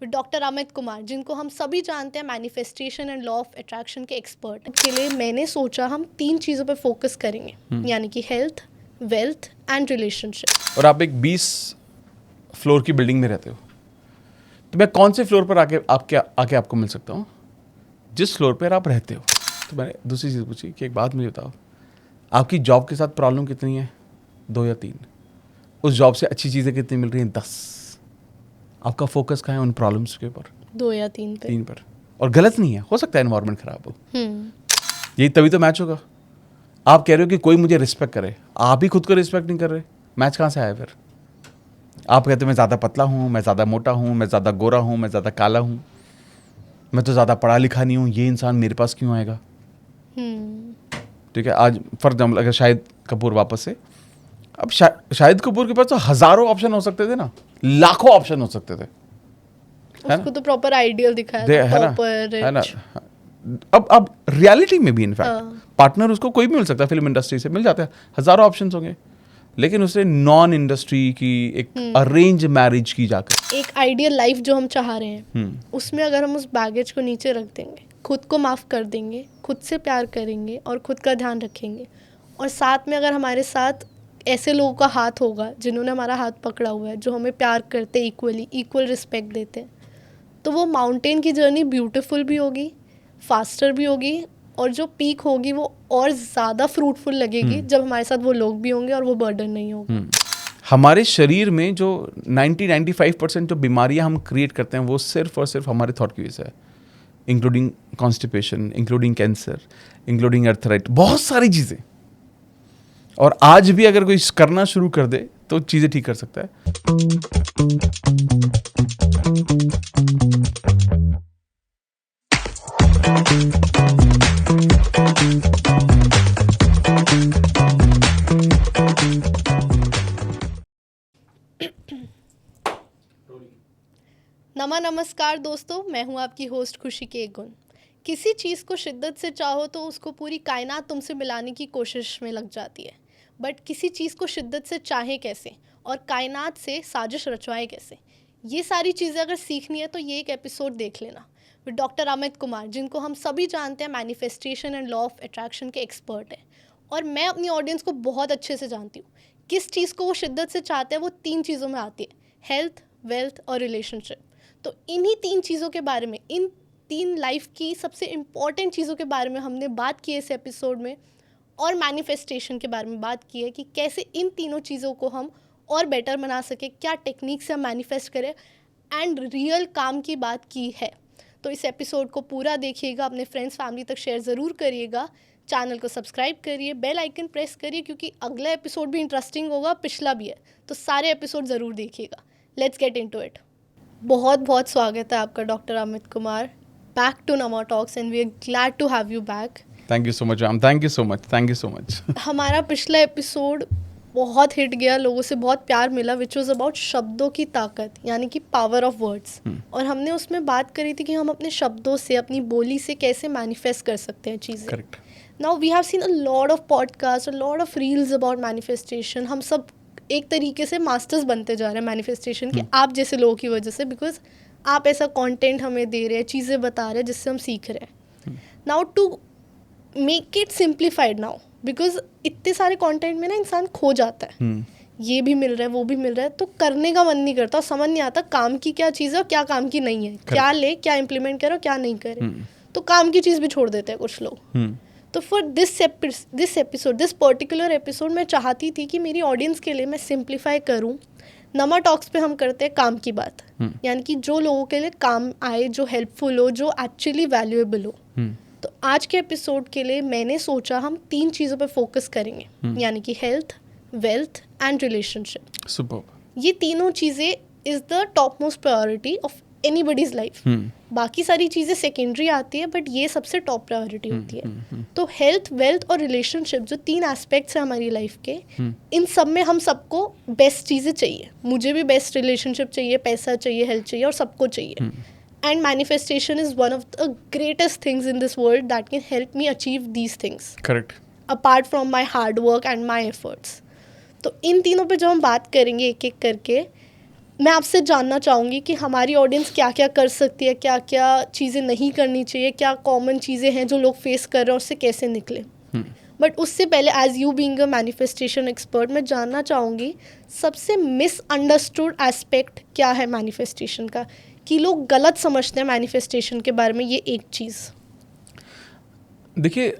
With doctor Amit Kumar, जिनको हम सभी जानते हैं manifestation and law of attraction के एक्सपर्ट के लिए मैंने सोचा हम 3 चीज़ों पे फोकस करेंगे, यानी कि हेल्थ, वेल्थ एंड रिलेशनशिप। और आप एक 20 फ्लोर की बिल्डिंग में रहते हो, तो मैं कौन से फ्लोर पर आके आपको मिल सकता हूँ? जिस फ्लोर पर आप रहते हो। तो मैंने दूसरी चीज़ पूछी कि एक बात मुझे बताओ, आपकी जॉब के साथ प्रॉब्लम कितनी है? 2 या 3? उस जॉब से अच्छी चीज़ें कितनी मिल रही हैं? 10। आपका फोकस कहाँ है उन प्रॉब्लम्स के ऊपर? 2 या 3 पे। 3 पर। और गलत नहीं है, हो सकता है एनवायरनमेंट खराब हो, यही तभी तो मैच होगा। आप कह रहे हो कि कोई मुझे रिस्पेक्ट करे, आप ही खुद को रिस्पेक्ट नहीं कर रहे, मैच कहाँ से आया फिर? आप कहते हो मैं ज़्यादा पतला हूँ, मैं ज़्यादा मोटा हूँ, मैं ज़्यादा गोरा हूँ, मैं ज़्यादा काला हूँ, मैं तो ज़्यादा पढ़ा लिखा नहीं हूँ, ये इंसान मेरे पास क्यों आएगा? ठीक है, आज फॉर एग्जाम्पल अगर शाहिद कपूर वापस से, अब शाहिद कपूर के पास तो हज़ारों ऑप्शन हो सकते थे ना, लाखों ऑप्शन हो सकते थे, उसको तो प्रॉपर आइडियल दिखाया था, है ना। अब रियलिटी में भी इनफैक्ट पार्टनर उसको कोई भी मिल सकता है, फिल्म इंडस्ट्री से मिल जाता है, हज़ारों ऑप्शन होंगे, लेकिन उसने नॉन इंडस्ट्री की एक अरेंज मैरिज की जाकर एक आइडियल लाइफ जो हम चाह रहे हैं, उसमें अगर हम उस बैगेज को नीचे रख देंगे, खुद को माफ़ कर देंगे, खुद से प्यार करेंगे और खुद का ध्यान रखेंगे, और साथ में अगर हमारे साथ ऐसे लोगों का हाथ होगा जिन्होंने हमारा हाथ पकड़ा हुआ है, जो हमें प्यार करते, इक्वल रिस्पेक्ट देते हैं, तो वो माउंटेन की जर्नी ब्यूटीफुल भी होगी, फास्टर भी होगी, और जो पीक होगी वो और ज़्यादा फ्रूटफुल लगेगी जब हमारे साथ वो लोग भी होंगे और वो बर्डन नहीं होगा। हमारे शरीर में जो 90-95% जो बीमारियां हम क्रिएट करते हैं वो सिर्फ और सिर्फ हमारे थॉट की वजह से है, including constipation, including cancer, including arthritis, बहुत सारी चीज़ें। और आज भी अगर कोई करना शुरू कर दे तो चीज़ें ठीक कर सकता है। नमस्कार दोस्तों, मैं हूं आपकी होस्ट खुशी के गुण। किसी चीज़ को शिद्दत से चाहो तो उसको पूरी कायनात तुमसे मिलाने की कोशिश में लग जाती है, बट किसी चीज़ को शिद्दत से चाहे कैसे और कायनात से साजिश रचवाए कैसे, ये सारी चीज़ें अगर सीखनी है तो ये एक एपिसोड देख लेना विद डॉक्टर अमित कुमार, जिनको हम सभी जानते हैं manifestation and law of attraction के एक्सपर्ट हैं। और मैं अपनी ऑडियंस को बहुत अच्छे से जानती हूँ, किस चीज़ को वो शिद्दत से चाहते हैं वो 3 चीज़ों में आती है, हेल्थ, वेल्थ और रिलेशनशिप। तो इन्हीं 3 चीज़ों के बारे में, इन 3 लाइफ की सबसे इम्पॉर्टेंट चीज़ों के बारे में हमने बात की है इस एपिसोड में, और मैनिफेस्टेशन के बारे में बात की है कि कैसे इन तीनों चीज़ों को हम और बेटर बना सके, क्या टेक्निक से हम मैनिफेस्ट करें, एंड रियल काम की बात की है। तो इस एपिसोड को पूरा देखिएगा, अपने फ्रेंड्स फैमिली तक शेयर ज़रूर करिएगा, चैनल को सब्सक्राइब करिए, बेल आइकन प्रेस करिए, क्योंकि अगला एपिसोड भी इंटरेस्टिंग होगा, पिछला भी है, तो सारे एपिसोड ज़रूर देखिएगा। Let's get into it. बहुत बहुत स्वागत है आपका doctor Amit Kumar, back to Nama talks, and we are glad to have you back. Thank you so much ma'am, thank you so much. हमारा पिछला एपिसोड बहुत हिट गया, लोगों से बहुत प्यार मिला, विच वॉज अबाउट शब्दों की ताकत, यानी कि पावर ऑफ वर्ड्स। और हमने उसमें बात करी थी कि हम अपने शब्दों से, अपनी बोली से कैसे मैनिफेस्ट कर सकते हैं चीज़ें। Correct. Now we have seen a lot of podcast, a lot of reels about manifestation. हम सब एक तरीके से मास्टर्स बनते जा रहे हैं मैनिफेस्टेशन के, आप जैसे लोगों की वजह से, बिकॉज आप ऐसा कंटेंट हमें दे रहे हैं, चीज़ें बता रहे हैं जिससे हम सीख रहे हैं। Now to make it simplified now, because इतने सारे कंटेंट में ना इंसान खो जाता है, ये भी मिल रहा है, वो भी मिल रहा है, तो करने का मन नहीं करता, समझ नहीं आता काम की क्या चीज़ है और क्या काम की नहीं है, क्या ले, क्या इम्प्लीमेंट करो, क्या नहीं करे, तो काम की चीज़ भी छोड़ देते हैं कुछ लोग। तो for this episode, this particular episode, मैं चाहती थी कि मेरी ऑडियंस के लिए मैं सिंप्लीफाई करूं। नमा टॉक्स पे हम करते हैं काम की बात, यानी कि जो लोगों के लिए काम आए, जो हेल्पफुल हो, जो एक्चुअली वैल्यूएबल हो। तो आज के एपिसोड के लिए मैंने सोचा हम 3 चीज़ों पे फोकस करेंगे, यानी कि health, wealth and relationship. Superb. ये तीनों चीज़ें is the top most priority of anybody's life. बाकी सारी चीज़ें सेकेंडरी आती है, बट ये सबसे टॉप प्रायोरिटी होती है। तो हेल्थ, वेल्थ और रिलेशनशिप, जो 3 एस्पेक्ट्स हैं हमारी लाइफ के, इन सब में हम सबको बेस्ट चीज़ें चाहिए। मुझे भी बेस्ट रिलेशनशिप चाहिए, पैसा चाहिए, हेल्थ चाहिए, और सबको चाहिए। And manifestation is one of the greatest things in this world that can help me achieve these things, correct, apart from my hard work and my efforts. तो इन तीनों पे जो हम बात करेंगे एक एक करके, मैं आपसे जानना चाहूँगी कि हमारी ऑडियंस क्या क्या कर सकती है, क्या क्या चीज़ें नहीं करनी चाहिए, क्या कॉमन चीज़ें हैं जो लोग फेस कर रहे हैं, उससे कैसे निकले। बट उससे पहले as you being a manifestation expert, मैं जानना चाहूँगी सबसे मिसअंडरस्टूड एस्पेक्ट क्या है मैनिफेस्टेशन का, कि लोग गलत समझते हैं मैनिफेस्टेशन के बारे में, ये एक चीज़। देखिए,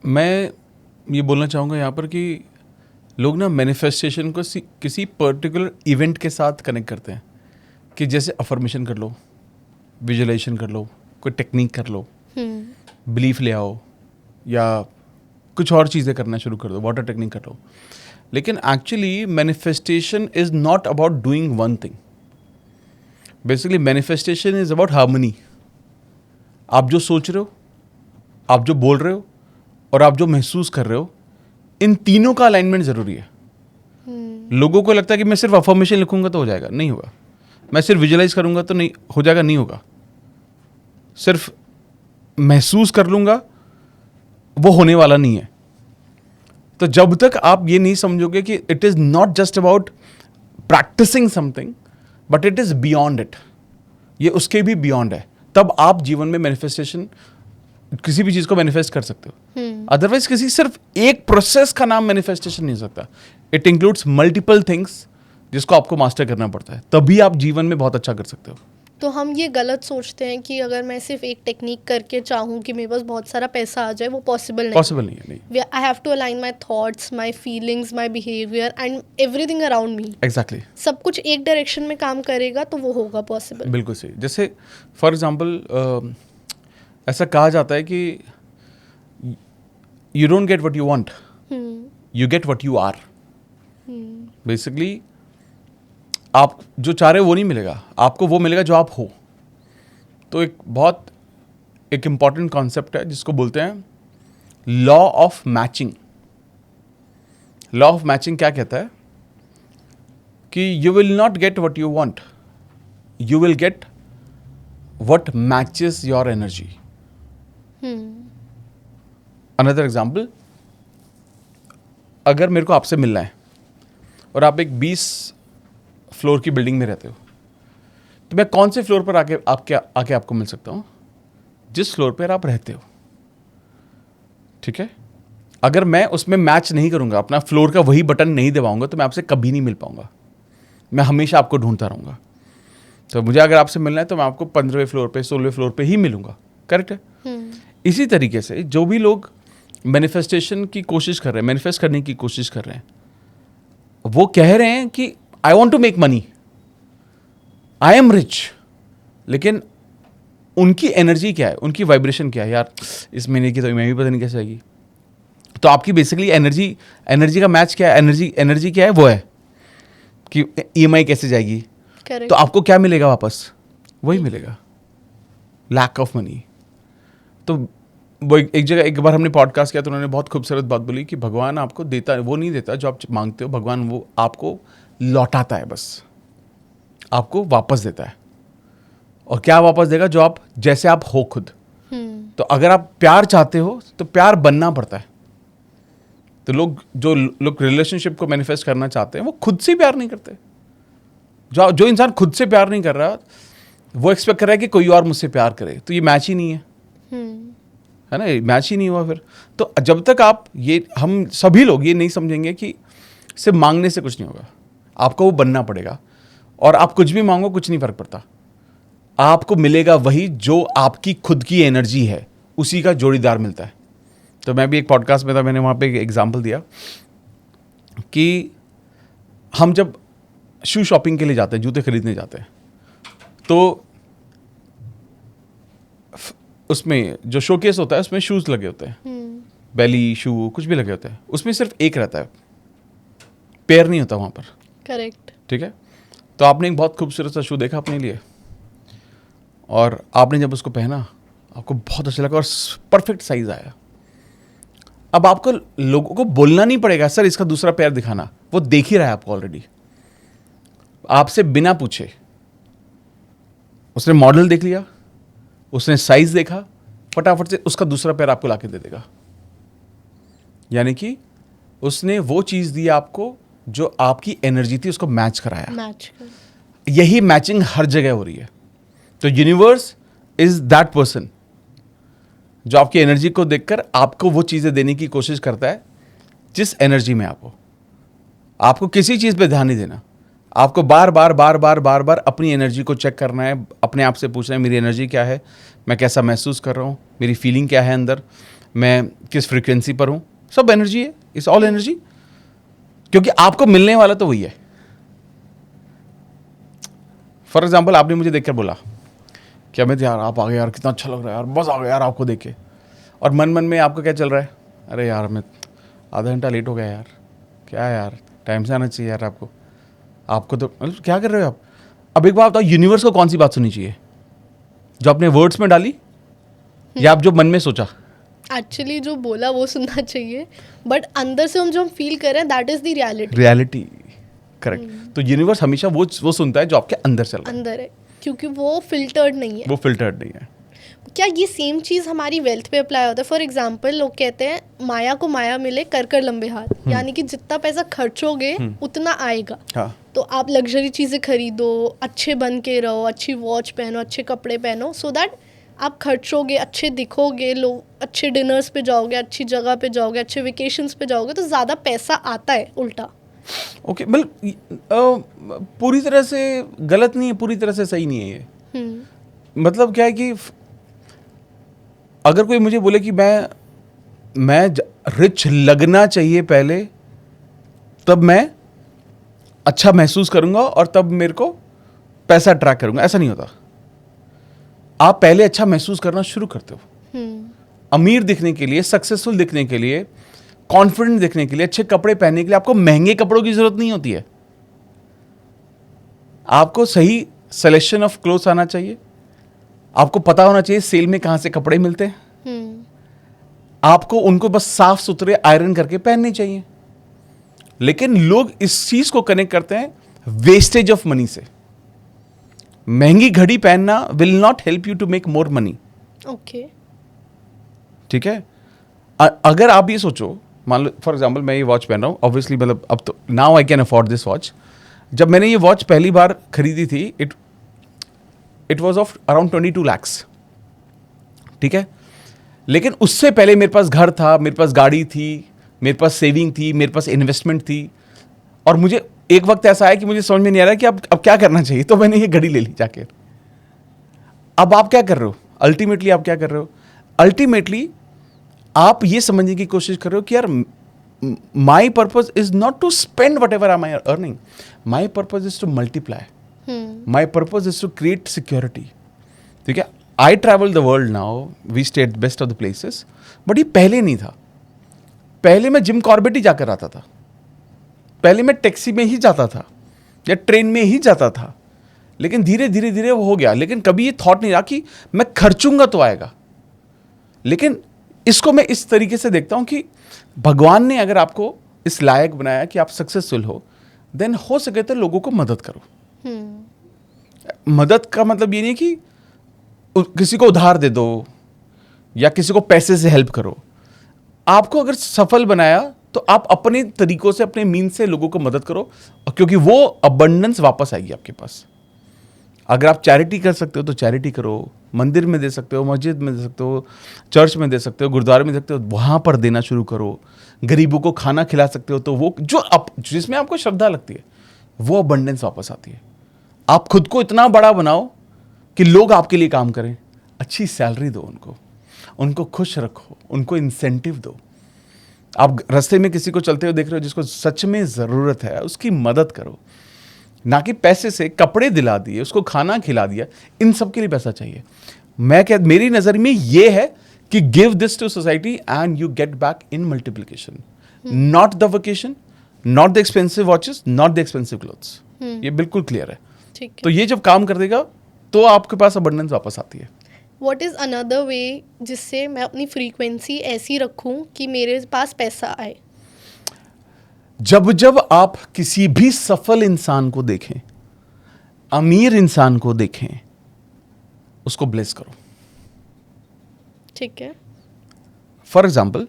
मैं ये बोलना चाहूँगा यहाँ पर कि लोग ना मैनिफेस्टेशन को किसी पर्टिकुलर इवेंट के साथ कनेक्ट करते हैं, कि जैसे अफर्मेशन कर लो, विजुअलाइजेशन कर लो, कोई टेक्निक कर लो, बिलीफ ले आओ, या कुछ और चीज़ें करना शुरू कर दो, वाटर टेक्निक कर लो। लेकिन actually manifestation is not about doing one thing. Basically manifestation is about harmony. आप जो सोच रहे हो, आप जो बोल रहे हो, और आप जो महसूस कर रहे हो, इन तीनों का अलाइनमेंट ज़रूरी है। लोगों को लगता है कि मैं सिर्फ अफर्मेशन लिखूंगा तो हो जाएगा, नहीं होगा। मैं सिर्फ विजुअलाइज करूंगा तो नहीं हो जाएगा, नहीं होगा। सिर्फ महसूस कर लूंगा वो होने वाला नहीं है। तो जब तक आप ये नहीं समझोगे कि it is not just about practising something, but it is beyond it, ये उसके भी बियॉन्ड है, तब आप जीवन में मैनिफेस्टेशन, किसी भी चीज़ को मैनिफेस्ट कर सकते हो। अदरवाइज किसी सिर्फ एक प्रोसेस का नाम मैनिफेस्टेशन नहीं हो सकता। इट इंक्लूड्स मल्टीपल थिंग्स जिसको आपको मास्टर करना पड़ता है, तभी आप जीवन में बहुत अच्छा कर सकते हो। तो हम ये गलत सोचते हैं कि अगर मैं सिर्फ एक टेक्निक करके चाहूँ कि मेरे पास बहुत सारा पैसा आ जाए, वो पॉसिबल नहीं है। नहीं, I have to align my thoughts, my feelings, my behaviour and everything around me. Exactly. सब कुछ एक डायरेक्शन में काम करेगा तो वो होगा पॉसिबल। बिल्कुल सही। जैसे फॉर एग्जाम्पल ऐसा कहा जाता है कि you don't get what you want, you get what you are. Basically आप जो चाह रहे हो वो नहीं मिलेगा, आपको वो मिलेगा जो आप हो। तो एक इम्पॉर्टेंट कॉन्सेप्ट है जिसको बोलते हैं law of matching. Law of matching क्या कहता है कि you will not gate what you want, you will get what matches your energy. Another example, अगर मेरे को आपसे मिलना है और आप एक 20 फ्लोर की बिल्डिंग में रहते हो, तो मैं कौन से फ्लोर पर आके आपको मिल सकता हूँ? जिस फ्लोर पर आप रहते हो, ठीक है। अगर मैं उसमें मैच नहीं करूँगा, अपना फ्लोर का वही बटन नहीं दबाऊंगा, तो मैं आपसे कभी नहीं मिल पाऊंगा। मैं हमेशा आपको ढूंढता रहूँगा। तो मुझे अगर आपसे मिलना है तो मैं आपको 15वें फ्लोर पे, 16वें फ्लोर पे ही मिलूंगा। करेक्ट है। इसी तरीके से जो भी लोग मैनिफेस्टेशन की कोशिश कर रहे हैं, मैनिफेस्ट करने की कोशिश कर रहे हैं, वो कह रहे हैं कि I want to make money, I am rich, लेकिन उनकी एनर्जी क्या है, उनकी वाइब्रेशन क्या है? यार इस महीने की तो मैं भी पता नहीं कैसे आएगी। तो आपकी बेसिकली एनर्जी का मैच क्या है? एनर्जी क्या है? वो है कि EMI कैसे जाएगी। Correct. तो आपको क्या मिलेगा वापस? वही मिलेगा, लैक ऑफ मनी। तो वो एक जगह एक बार हमने पॉडकास्ट किया तो उन्होंने बहुत खूबसूरत बात बोली कि भगवान आपको देता है, वो नहीं देता जो आप मांगते हो, भगवान वो आपको लौटाता है, बस आपको वापस देता है। और क्या वापस देगा? जो आप जैसे आप हो खुद। तो अगर आप प्यार चाहते हो तो प्यार बनना पड़ता है। तो जो लोग रिलेशनशिप को मैनिफेस्ट करना चाहते हैं वो खुद से प्यार नहीं करते। जो इंसान खुद से प्यार नहीं कर रहा वो एक्सपेक्ट कर रहा है कि कोई और मुझसे प्यार करे, तो ये मैच ही नहीं है ना, मैच ही नहीं हुआ फिर। तो जब तक हम सभी लोग ये नहीं समझेंगे कि सिर्फ मांगने से कुछ नहीं होगा, आपको वो बनना पड़ेगा। और आप कुछ भी मांगो, कुछ नहीं फर्क पड़ता, आपको मिलेगा वही जो आपकी खुद की एनर्जी है, उसी का जोड़ीदार मिलता है। तो मैं भी एक पॉडकास्ट में था, मैंने वहाँ पे एक एग्जांपल दिया कि हम जब शू शॉपिंग के लिए जाते हैं, जूते खरीदने जाते हैं, तो उसमें जो शोकेस होता है उसमें शूज़ लगे होते हैं, बेली शू कुछ भी लगे होते हैं, उसमें सिर्फ एक रहता है, पेयर नहीं होता वहाँ पर। करेक्ट। ठीक है। तो आपने एक बहुत खूबसूरत सा शू देखा अपने लिए, और आपने जब उसको पहना आपको बहुत अच्छा लगा और परफेक्ट साइज आया। अब आपको लोगों को बोलना नहीं पड़ेगा सर इसका दूसरा पैर दिखाना, वो देख ही रहा है आपको ऑलरेडी, आपसे बिना पूछे। उसने मॉडल देख लिया, उसने साइज देखा, फटाफट से उसका दूसरा पैर आपको लाके दे देगा। यानी कि उसने वो चीज़ दी आपको जो आपकी एनर्जी थी उसको मैच कराया। मैच कर। यही मैचिंग हर जगह हो रही है। तो यूनिवर्स इज दैट पर्सन जो आपकी एनर्जी को देखकर आपको वो चीजें देने की कोशिश करता है जिस एनर्जी में आप हो। आपको किसी चीज पे ध्यान नहीं देना, आपको बार बार बार बार बार बार अपनी एनर्जी को चेक करना है, अपने आप से पूछना है मेरी एनर्जी क्या है, मैं कैसा महसूस कर रहा हूँ, मेरी फीलिंग क्या है अंदर, मैं किस फ्रीक्वेंसी पर हूँ। सब एनर्जी है, इट्स ऑल एनर्जी, क्योंकि आपको मिलने वाला तो वही है। फॉर एग्जाम्पल आपने मुझे देखकर बोला कि अमित यार आप आ गए यार, कितना अच्छा लग रहा है यार, बस आ गया यार आपको देख के, और मन मन में आपका क्या चल रहा है, अरे यार अमित आधा घंटा लेट हो गया यार, क्या यार टाइम से आना चाहिए यार आपको तो मतलब क्या कर रहे हो आप। अब एक बात बताओ, यूनिवर्स को कौन सी बात सुननी चाहिए, जो आपने वर्ड्स में डाली या आप जो मन में सोचा। एक्चुअली जो बोला वो सुनना चाहिए, बट अंदर से हम जो फील कर रहे हैं that is the reality correct. तो यूनिवर्स हमेशा वो सुनता है जो आपके अंदर चल रहा है, अंदर है, क्योंकि वो फिल्टर्ड नहीं है। वो फिल्टर्ड नहीं है। क्या ये सेम चीज़ हमारी वेल्थ पे अप्लाई होता है? फॉर एग्जाम्पल लोग कहते हैं माया को माया मिले कर लंबे हाथ, यानी कि जितना पैसा खर्चोगे उतना आएगा। हाँ, तो आप लग्जरी चीज़ें खरीदो, अच्छे बन के रहो, अच्छी वॉच पहनो, अच्छे कपड़े पहनो, सो दैट आप खर्चोगे, अच्छे दिखोगे, लोग अच्छे डिनर्स पे जाओगे, अच्छी जगह पे जाओगे, अच्छे वेकेशंस पे जाओगे, तो ज़्यादा पैसा आता है उल्टा। ओके मतलब पूरी तरह से गलत नहीं है, पूरी तरह से सही नहीं है ये। मतलब क्या है कि अगर कोई मुझे बोले कि मैं रिच लगना चाहिए पहले, तब मैं अच्छा महसूस करूंगा और तब मेरे को पैसा ट्रैक करूंगा, ऐसा नहीं होता। आप पहले अच्छा महसूस करना शुरू करते हो। अमीर दिखने के लिए, सक्सेसफुल दिखने के लिए, कॉन्फिडेंट दिखने के लिए, अच्छे कपड़े पहनने के लिए आपको महंगे कपड़ों की जरूरत नहीं होती है। आपको सही सिलेक्शन ऑफ क्लोथ्स आना चाहिए, आपको पता होना चाहिए सेल में कहां से कपड़े मिलते हैं, आपको उनको बस साफ सुथरे आयरन करके पहनने चाहिए। लेकिन लोग इस चीज को कनेक्ट करते हैं वेस्टेज ऑफ मनी से। महंगी घड़ी पहनना will not help you to make more money. Okay, ठीक है। अगर आप ये सोचो, मान लो फॉर एग्जाम्पल मैं ये वॉच पहन रहा हूँ, ऑब्वियसली मतलब अब तो now I can afford this watch. जब मैंने ये वॉच पहली बार खरीदी थी, it was of around 22 lakhs, ठीक है। लेकिन उससे पहले मेरे पास घर था, मेरे पास गाड़ी थी, मेरे पास सेविंग थी, मेरे पास इन्वेस्टमेंट थी, और मुझे एक वक्त ऐसा आया कि मुझे समझ में नहीं आ रहा कि अब क्या करना चाहिए, तो मैंने ये घड़ी ले ली जाके। अब आप क्या कर रहे हो अल्टीमेटली, आप क्या कर रहे हो अल्टीमेटली, आप ये समझने की कोशिश कर रहे हो कि यार my purpose is not to spend whatever I am earning, my purpose is to multiply, my purpose is to create security. ठीक है, I travel the world now, we stay at best of the places, but ये पहले नहीं था। पहले मैं Jim Corbett ही जाकर आता था, पहले मैं टैक्सी में ही जाता था या ट्रेन में ही जाता था, लेकिन धीरे धीरे धीरे वो हो गया। लेकिन कभी ये थॉट नहीं रहा कि मैं खर्चूंगा तो आएगा। लेकिन इसको मैं इस तरीके से देखता हूं कि भगवान ने अगर आपको इस लायक बनाया कि आप सक्सेसफुल हो, देन हो सके तो लोगों को मदद करो। मदद का मतलब ये नहीं कि किसी को उधार दे दो या किसी को पैसे से हेल्प करो। आपको अगर सफल बनाया तो आप अपने तरीकों से, अपने मीन से लोगों को मदद करो, क्योंकि वो अबंडेंस वापस आएगी आपके पास। अगर आप चैरिटी कर सकते हो तो चैरिटी करो, मंदिर में दे सकते हो, मस्जिद में दे सकते हो, चर्च में दे सकते हो, गुरुद्वारे में दे सकते हो, वहाँ पर देना शुरू करो। गरीबों को खाना खिला सकते हो, तो वो जिसमें आपको श्रद्धा लगती है वो अबंडेंस वापस आती है। आप खुद को इतना बड़ा बनाओ कि लोग आपके लिए काम करें, अच्छी सैलरी दो उनको खुश रखो, उनको इंसेंटिव दो। आप रास्ते में किसी को चलते हुए देख रहे हो जिसको सच में ज़रूरत है, उसकी मदद करो, ना कि पैसे से कपड़े दिला दिए, उसको खाना खिला दिया, इन सब के लिए पैसा चाहिए। मेरी नज़र में ये है कि give this to society and you get back in multiplication, not the vacation, not the expensive watches, not the expensive clothes. ये बिल्कुल क्लियर है। ठीक है। तो ये जब काम कर देगा तो आपके पास अबंडेंस वापस आती है। व्हाट इज़ अनदर वे जिससे मैं अपनी फ्रीक्वेंसी ऐसी रखूं कि मेरे पास पैसा आए? जब आप किसी भी सफल इंसान को देखें, अमीर इंसान को देखें, उसको ब्लेस करो। ठीक है। फॉर एग्जाम्पल,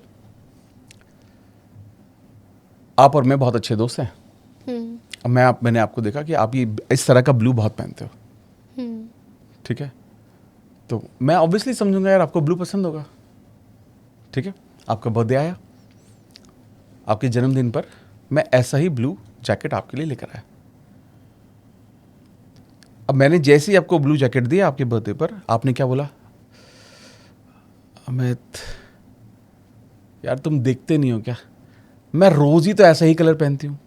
आप और मैं बहुत अच्छे दोस्त हैं, हम्म। अब मैंने आपको देखा कि आप ये इस तरह का ब्लू बहुत पहनते हो, हम्म। ठीक है, तो मैं ऑब्वियसली समझूंगा यार आपको ब्लू पसंद होगा, ठीक है। आपका बर्थडे आया, आपके जन्मदिन पर मैं ऐसा ही ब्लू जैकेट आपके लिए लेकर आया। अब मैंने जैसे ही आपको ब्लू जैकेट दिया आपके बर्थडे पर, आपने क्या बोला, अमित यार तुम देखते नहीं हो क्या, मैं रोज ही तो ऐसा ही कलर पहनती हूँ,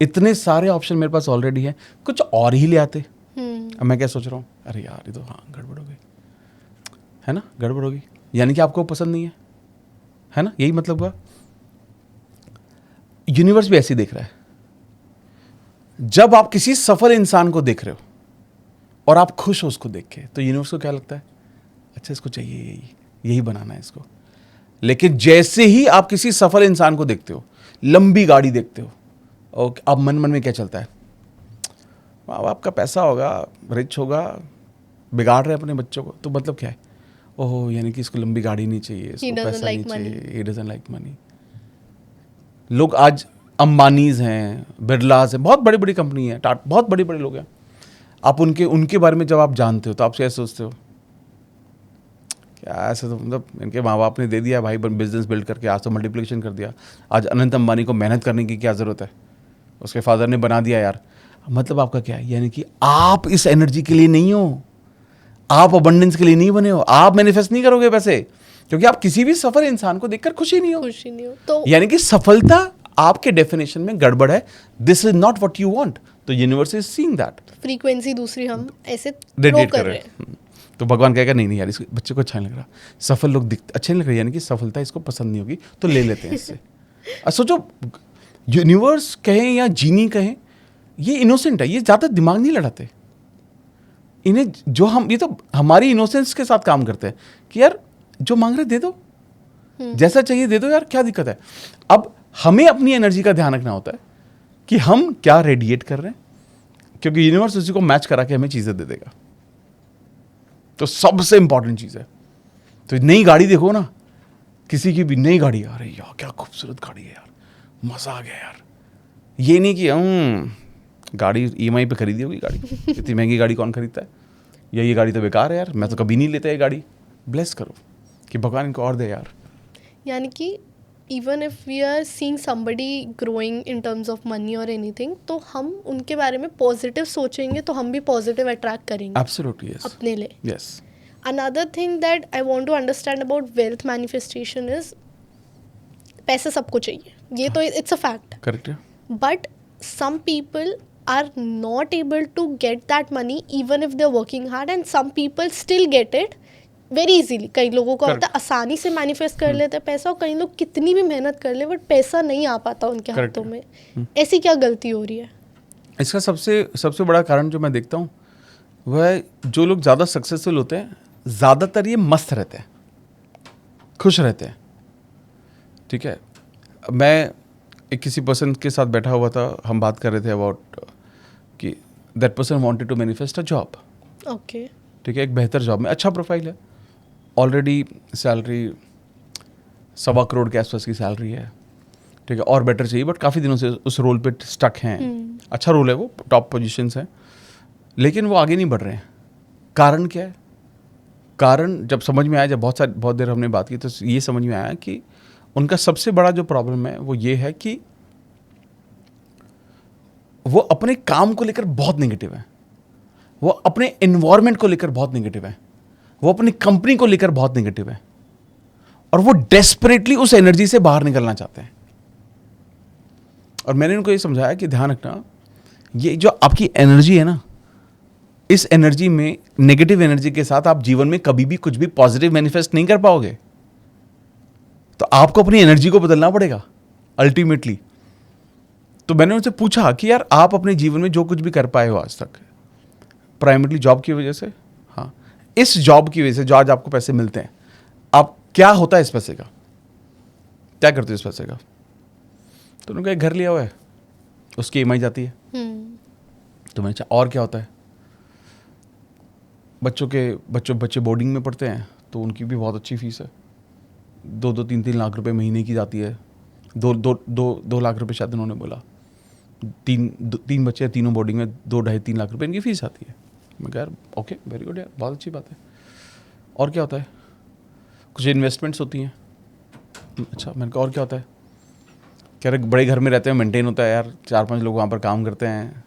इतने सारे ऑप्शन मेरे पास ऑलरेडी हैं, कुछ और ही ले आते। अब मैं क्या सोच रहा हूँ, अरे यार ये तो हाँ गड़बड़ हो गई, है ना, गड़बड़ हो गई, यानी कि आपको पसंद नहीं है ना, यही मतलब हुआ। यूनिवर्स भी ऐसे ही देख रहा है। जब आप किसी सफल इंसान को देख रहे हो और आप खुश हो उसको देख के, तो यूनिवर्स को क्या लगता है, अच्छा इसको चाहिए यही बनाना है इसको। लेकिन जैसे ही आप किसी सफल इंसान को देखते हो, लंबी गाड़ी देखते हो, और अब मन मन में क्या चलता है, माँ बाप का पैसा होगा, रिच होगा, बिगाड़ रहे अपने बच्चों को, तो मतलब क्या है, ओह यानी कि इसको लंबी गाड़ी नहीं चाहिए, इसको पैसा नहीं चाहिए, ही डजंट लाइक मनी। लोग आज अंबानीज हैं, बिरलाज हैं, बहुत बड़ी बड़ी कंपनी है, बहुत बड़े बड़े लोग हैं, आप उनके बारे में जब आप जानते हो तो आप क्या सोचते हो, क्या ऐसा, तो मतलब इनके माँ बाप ने दे दिया भाई बिजनेस बिल्ड करके, आज तो मल्टीप्लिकेशन कर दिया, आज अनंत अंबानी को मेहनत करने की क्या ज़रूरत है, उसके फादर ने बना दिया यार। मतलब आपका क्या है, यानी कि आप इस एनर्जी के लिए नहीं हो, आप अबंडेंस के लिए नहीं बने हो, आप मैनिफेस्ट नहीं करोगे पैसे, क्योंकि आप किसी भी सफल इंसान को देखकर खुशी नहीं हो। तो यानी कि सफलता आपके डेफिनेशन में गड़बड़ है, this is not what you want, तो universe is seeing that, frequency दूसरी हम ऐसे रेडिएट कर कर रहे हैं। तो भगवान कहेगा नहीं यार, इस बच्चे को अच्छा नहीं लग रहा, सफल लोग अच्छे नहीं लग रहे, यानी कि सफलता इसको पसंद नहीं होगी, तो ले लेते हैं इससे। सोचो, यूनिवर्स कहें या जीनी कहें, ये इनोसेंट है, ये ज़्यादा दिमाग नहीं लड़ाते, इन्हें जो हम, ये तो हमारी इनोसेंस के साथ काम करते हैं कि यार जो मांग रहे दे दो, जैसा चाहिए दे दो यार, क्या दिक्कत है। अब हमें अपनी एनर्जी का ध्यान रखना होता है कि हम क्या रेडिएट कर रहे हैं, क्योंकि यूनिवर्स उसी को मैच करा के हमें चीज़ें दे देगा। तो सबसे इंपॉर्टेंट चीज़ है, तो नई गाड़ी देखो ना, किसी की भी नई गाड़ी, अरे यार क्या खूबसूरत गाड़ी है यार, मज़ा आ गया यार, ये नहीं कि गाड़ी ईएमआई पे खरीदी होगी गाड़ी, इतनी महंगी गाड़ी कौन खरीदता है, या ये गाड़ी तो बेकार है यार, मैं तो कभी नहीं लेता ये गाड़ी। ब्लेस करो कि भगवान इनको और दे यार। यानी कि even if we are seeing somebody growing in terms of money और एनीथिंग, तो हम उनके बारे में पॉजिटिव सोचेंगे तो हम भी पॉजिटिव अट्रैक्ट करेंगे एब्सोल्युटली यस, अपने लिए। Yes. Another thing that I want to understand about wealth manifestation is, पैसा सबको चाहिए, ये तो इट्स अ फैक्ट, करेक्ट है। But some people are not able to get that money even if they're working hard, and some people still get it very easily. कई लोगों का होता है आसानी से मैनिफेस्ट कर लेते हैं पैसा, और कई लोग कितनी भी मेहनत कर ले बट पैसा नहीं आ पाता उनके हाथों में। ऐसी क्या गलती हो रही है? इसका सबसे बड़ा कारण जो मैं देखता हूँ वह है, जो लोग ज़्यादा सक्सेसफुल होते हैं ज़्यादातर ये मस्त रहते हैं, खुश रहते हैं, ठीक है। मैं एक किसी पर्सन के साथ बैठा हुआ था, हम बात कर रहे थे अबाउट कि that person wanted to manifest a job, okay, ठीक है, एक बेहतर जॉब में, अच्छा प्रोफाइल है, ऑलरेडी सैलरी 1.25 करोड़ के आसपास की सैलरी है, ठीक है, और बेटर चाहिए, बट काफ़ी दिनों से उस रोल पे स्टक हैं, अच्छा रोल है वो, टॉप पोजीशंस हैं, लेकिन वो आगे नहीं बढ़ रहे हैं। कारण क्या है? कारण जब समझ में आया, जब बहुत देर हमने बात की, तो ये समझ में आया कि उनका सबसे बड़ा जो प्रॉब्लम है वो ये है कि वो अपने काम को लेकर बहुत नेगेटिव है, वो अपने एनवायरनमेंट को लेकर बहुत नेगेटिव है, वो अपनी कंपनी को लेकर बहुत नेगेटिव है, और वो डेस्परेटली उस एनर्जी से बाहर निकलना चाहते हैं। और मैंने उनको ये समझाया कि ध्यान रखना, ये जो आपकी एनर्जी है ना, इस एनर्जी में, नेगेटिव एनर्जी के साथ आप जीवन में कभी भी कुछ भी पॉजिटिव मैनिफेस्ट नहीं कर पाओगे। तो आपको अपनी एनर्जी को बदलना पड़ेगा अल्टीमेटली। तो मैंने उनसे पूछा कि यार आप अपने जीवन में जो कुछ भी कर पाए हो आज तक, प्राइमरीली जॉब की वजह से, हाँ, इस जॉब की वजह से जो आज आपको पैसे मिलते हैं, आप क्या होता है इस पैसे का, क्या करते हो इस पैसे का? तो उन्होंने कहा घर लिया हुआ है, उसकी ईएमआई जाती है। तो मैंने कहा और क्या होता है? बच्चे बोर्डिंग में पढ़ते हैं तो उनकी भी बहुत अच्छी फीस है, 2-3 लाख रुपए महीने की जाती है, 2 लाख रुपए शायद उन्होंने बोला। तीन बच्चे हैं, तीनों बोर्डिंग में, 2-2.5-3 लाख रुपए इनकी फीस आती है। मैं कह यार ओके वेरी गुड यार, बहुत अच्छी बात है। और क्या होता है? कुछ इन्वेस्टमेंट्स होती हैं। अच्छा, मैंने कहा और क्या होता है? कह रहे बड़े घर में रहते हैं, मेंटेन होता है यार, 4-5 लोग वहाँ पर काम करते हैं।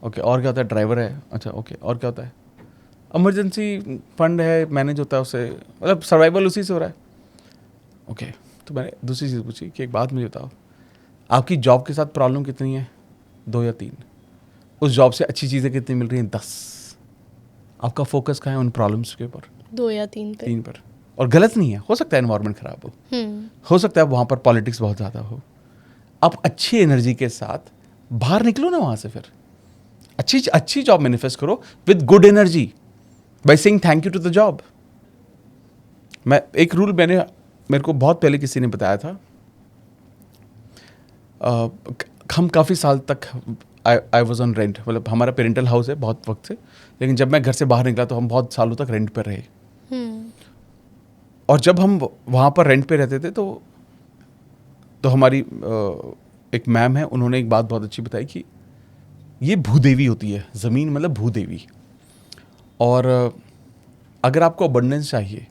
ओके, और क्या होता है? ड्राइवर है। अच्छा ओके, और क्या होता है? इमरजेंसी फंड है, मैनेज होता है उससे, मतलब सर्वाइवल उसी से हो रहा है। ओके, तो मैंने दूसरी चीज़ पूछी कि एक बात मुझे बताओ, आपकी जॉब के साथ प्रॉब्लम कितनी है? 2 या 3। उस जॉब से अच्छी चीज़ें कितनी मिल रही हैं? 10। आपका फोकस कहाँ है उन प्रॉब्लम्स के ऊपर? 2 या 3 पे। 3 पर। और गलत नहीं है, हो सकता है एनवायरनमेंट खराब हो सकता है वहाँ पर पॉलिटिक्स बहुत ज़्यादा हो। आप अच्छी एनर्जी के साथ बाहर निकलो ना वहाँ से, फिर अच्छी जॉब मैनिफेस्ट करो with good energy by saying thank you to the job. मैं एक रूल मेरे को बहुत पहले किसी ने बताया था। हम काफ़ी साल तक आई वॉज ऑन रेंट, मतलब हमारा पेरेंटल हाउस है बहुत वक्त से, लेकिन जब मैं घर से बाहर निकला तो हम बहुत सालों तक रेंट पर रहे। और जब हम वहाँ पर रेंट पे रहते थे तो हमारी एक मैम है, उन्होंने एक बात बहुत अच्छी बताई कि ये भूदेवी होती है, ज़मीन मतलब भूदेवी। और अगर आपको अबंडेंस चाहिए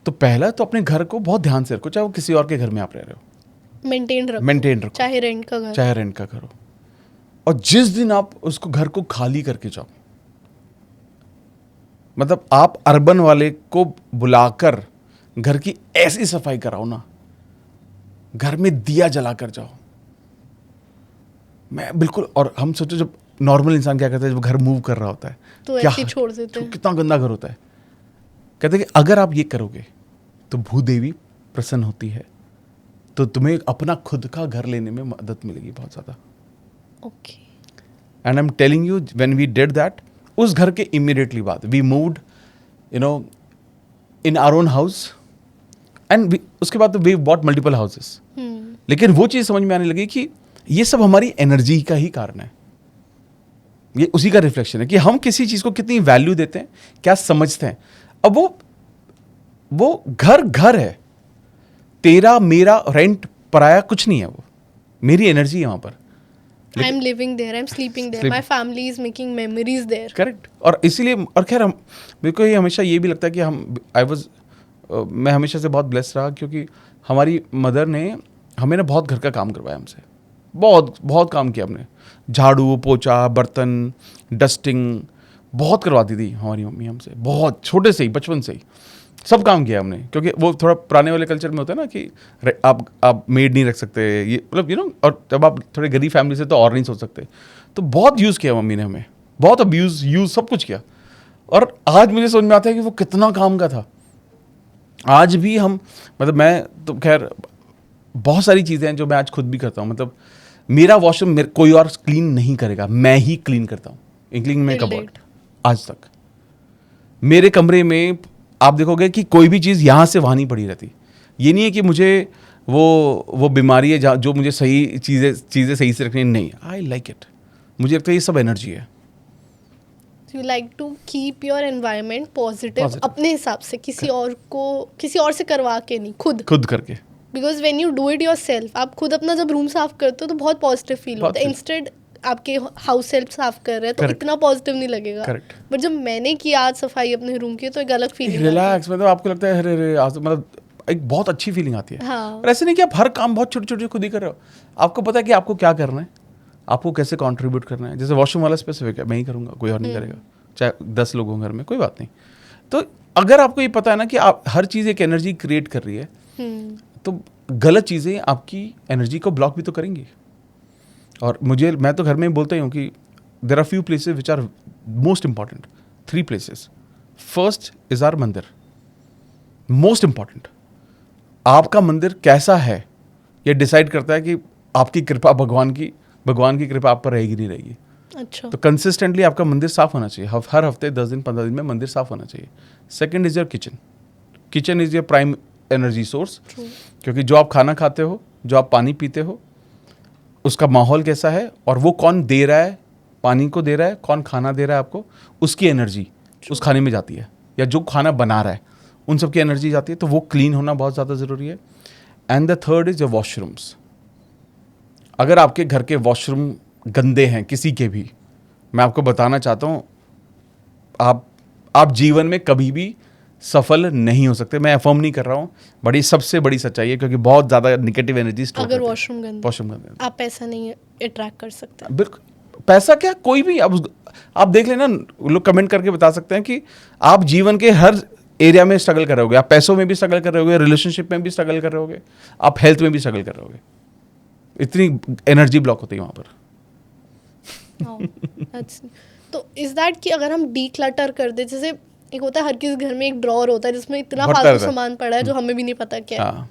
तो पहला तो अपने घर को बहुत ध्यान से रखो, चाहे वो किसी और के घर में आप रह रहे हो, मेंटेन रखो, चाहे रेंट का घर। और जिस दिन आप उसको घर को खाली करके जाओ, मतलब आप अर्बन वाले को बुलाकर घर की ऐसी सफाई कराओ ना, घर में दिया जला कर जाओ। मैं बिल्कुल, और हम सोचो जब नॉर्मल इंसान क्या करता है, जब घर मूव कर रहा होता है तो ऐसे ही छोड़ देते हैं, कितना गंदा घर होता है। कहते हैं कि अगर आप ये करोगे तो भूदेवी प्रसन्न होती है, तो तुम्हें अपना खुद का घर लेने में मदद मिलेगी बहुत ज़्यादा। Okay. And I am telling you, when we did that, उस घर के इमीडिएटली बाद we moved in our own house, and उसके बाद तो वी बॉट मल्टीपल हाउसेस। लेकिन वो चीज़ समझ में आने लगी कि ये सब हमारी एनर्जी का ही कारण है, ये उसी का रिफ्लेक्शन है कि हम किसी चीज़ को कितनी वैल्यू देते हैं, क्या समझते हैं। अब वो घर है, तेरा मेरा रेंट पराया कुछ नहीं है, वो मेरी एनर्जी है वहाँ पर। I am living there, I am sleeping there, my family is making memories there. Correct. और इसीलिए, और खैर मेरे को ये हमेशा ये भी लगता है कि मैं हमेशा से बहुत ब्लेस्ड रहा, क्योंकि हमारी मदर ने हमें ना बहुत घर का काम करवाया हमसे, बहुत बहुत काम किया हमने। झाड़ू पोछा, बर्तन, डस्टिंग बहुत करवाती थी हमारी मम्मी हमसे, बहुत छोटे से ही, बचपन से ही सब काम किया हमने। क्योंकि वो थोड़ा पुराने वाले कल्चर में होता है ना कि आप मेड नहीं रख सकते, ये मतलब और जब आप थोड़े गरीब फैमिली से तो और नहीं सोच सकते। तो बहुत यूज़ किया मम्मी ने हमें, बहुत यूज़ सब कुछ किया। और आज मुझे समझ में आता है कि वो कितना काम का था। आज भी मतलब मैं तो खैर बहुत सारी चीज़ें हैं जो मैं आज खुद भी करता हूँ। मतलब मेरा वॉशरूम कोई और क्लीन नहीं करेगा, मैं ही क्लीन करता हूँ, इंक्लूडिंग मेरे कबर्ड। आज तक मेरे कमरे में आप देखोगे कि कोई भी चीज़ यहाँ से वहाँ नहीं पड़ी रहती। ये नहीं है कि मुझे वो बीमारी है जो मुझे सही चीज़ें सही से रखनी, नहीं। आई लाइक इट, मुझे लगता है ये सब एनर्जी है। You like to keep your environment positive अपने हिसाब से, किसी और से करवा के नहीं, खुद करके। Because when you do it yourself, आप खुद अपना जब रूम साफ करते हो तो बहुत पॉजिटिव फील होता है। इंस्टेड आपके हाउस सेल्फ साफ कर रहे हैं तो इतना पॉजिटिव नहीं लगेगा। बट जब मैंने किया आज सफाई अपने रूम की तो एक अलग फीलिंग, रिलैक्स, मतलब आपको लगता है अरे मतलब एक बहुत अच्छी फीलिंग आती है। हाँ। और ऐसे नहीं कि आप हर काम बहुत छोटे छोटे खुद ही कर रहे हो, आपको पता है कि आपको क्या करना है, आपको कैसे कंट्रीब्यूट करना है। जैसे वॉशरूम वाला स्पेसिफिक है, मैं ही करूँगा, कोई और नहीं करेगा, चाहे 10 लोग हों घर में, कोई बात नहीं। तो अगर आपको ये पता है ना कि आप हर चीज़ एक एनर्जी क्रिएट कर रही है, तो गलत चीज़ें आपकी एनर्जी को ब्लॉक भी तो करेंगी। और मैं तो घर में बोलता ही हूँ कि there are few places which are most important, 3 places. First is our mandir, most important. आपका मंदिर कैसा है ये डिसाइड करता है कि आपकी कृपा, भगवान की कृपा आप पर रहेगी नहीं रहेगी। अच्छा। तो कंसिस्टेंटली आपका मंदिर साफ होना चाहिए, हर हफ्ते 10 दिन 15 दिन में मंदिर साफ होना चाहिए। Second is your kitchen is your prime energy source, क्योंकि जो आप खाना खाते हो, जो आप पानी पीते हो, उसका माहौल कैसा है और वो कौन दे रहा है, पानी को दे रहा है, कौन खाना दे रहा है आपको, उसकी एनर्जी उस खाने में जाती है, या जो खाना बना रहा है उन सब की एनर्जी जाती है। तो वो क्लीन होना बहुत ज़्यादा ज़रूरी है। And the third is your washrooms. अगर आपके घर के वॉशरूम गंदे हैं किसी के भी, मैं आपको बताना चाहता हूँ आप जीवन में कभी भी सफल नहीं हो सकते। मैं अफर्म नहीं कर रहा हूँ, बड़ी सबसे बड़ी सच्चाई है, क्योंकि बहुत ज़्यादा नेगेटिव एनर्जी स्टोर अगर करते हैं। वॉशरूम गंदा, वॉशरूम गंदे, आप पैसा नहीं अट्रैक्ट कर सकते। बिल्कुल। पैसा क्या, कोई भी आप देख लेना, लोग कमेंट करके बता सकते हैं कि आप जीवन के हर एरिया में स्ट्रगल कर रहे होगे। आप पैसों में भी स्ट्रगल कर रहे होगे, रिलेशनशिप में भी स्ट्रगल कर रहे होगे, आप हेल्थ में भी स्ट्रगल कर रहे होगे। इतनी एनर्जी ब्लॉक होती है वहाँ पर। तो इज दैट कि अगर हम डीक्लटर कर दे, जैसे एक होता है हर किसी घर में एक ड्रॉअर होता है जिसमें इतना भरता फालतू रहता है। सामान पड़ा है जो हमें भी नहीं पता क्या है। हाँ,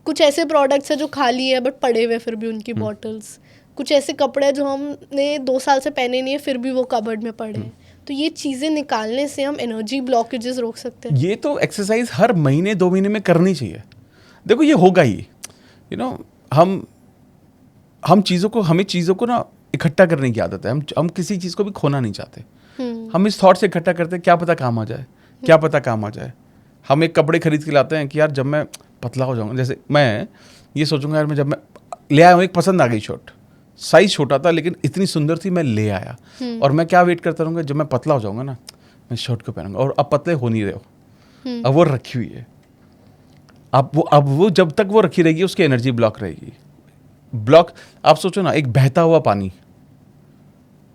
कुछ ऐसे प्रोडक्ट्स है जो खाली है बट पड़े हुए फिर भी उनकी बॉटल्स। कुछ ऐसे कपड़े हैं जो हमने 2 साल से पहने नहीं है फिर भी वो कबर्ड में पड़े हैं। तो ये चीज़ें निकालने से हम एनर्जी ब्लॉकेजेस रोक सकते हैं। ये तो एक्सरसाइज हर महीने 2 महीने में करनी चाहिए। देखो ये होगा ही, हम चीज़ों को, हमें चीज़ों को ना इकट्ठा करने की आदत है। हम किसी चीज़ को भी खोना नहीं चाहते। हम इस थॉट से इकट्ठा करते हैं, क्या पता काम आ जाए, क्या पता काम आ जाए। हम एक कपड़े खरीद के लाते हैं कि यार जब मैं पतला हो जाऊंगा, जैसे मैं ये सोचूंगा यार, मैं जब मैं ले आया हूँ, एक पसंद आ गई शर्ट, साइज छोटा था लेकिन इतनी सुंदर थी, मैं ले आया। और मैं क्या वेट करता रहूँगा, जब मैं पतला हो जाऊंगा ना, मैं शर्ट को पहनूंगा। और अब पतले हो नहीं रहे हो, अब वो रखी हुई है। अब वो जब तक वो रखी रहेगी उसकी एनर्जी ब्लॉक रहेगी। आप सोचो ना, एक बहता हुआ पानी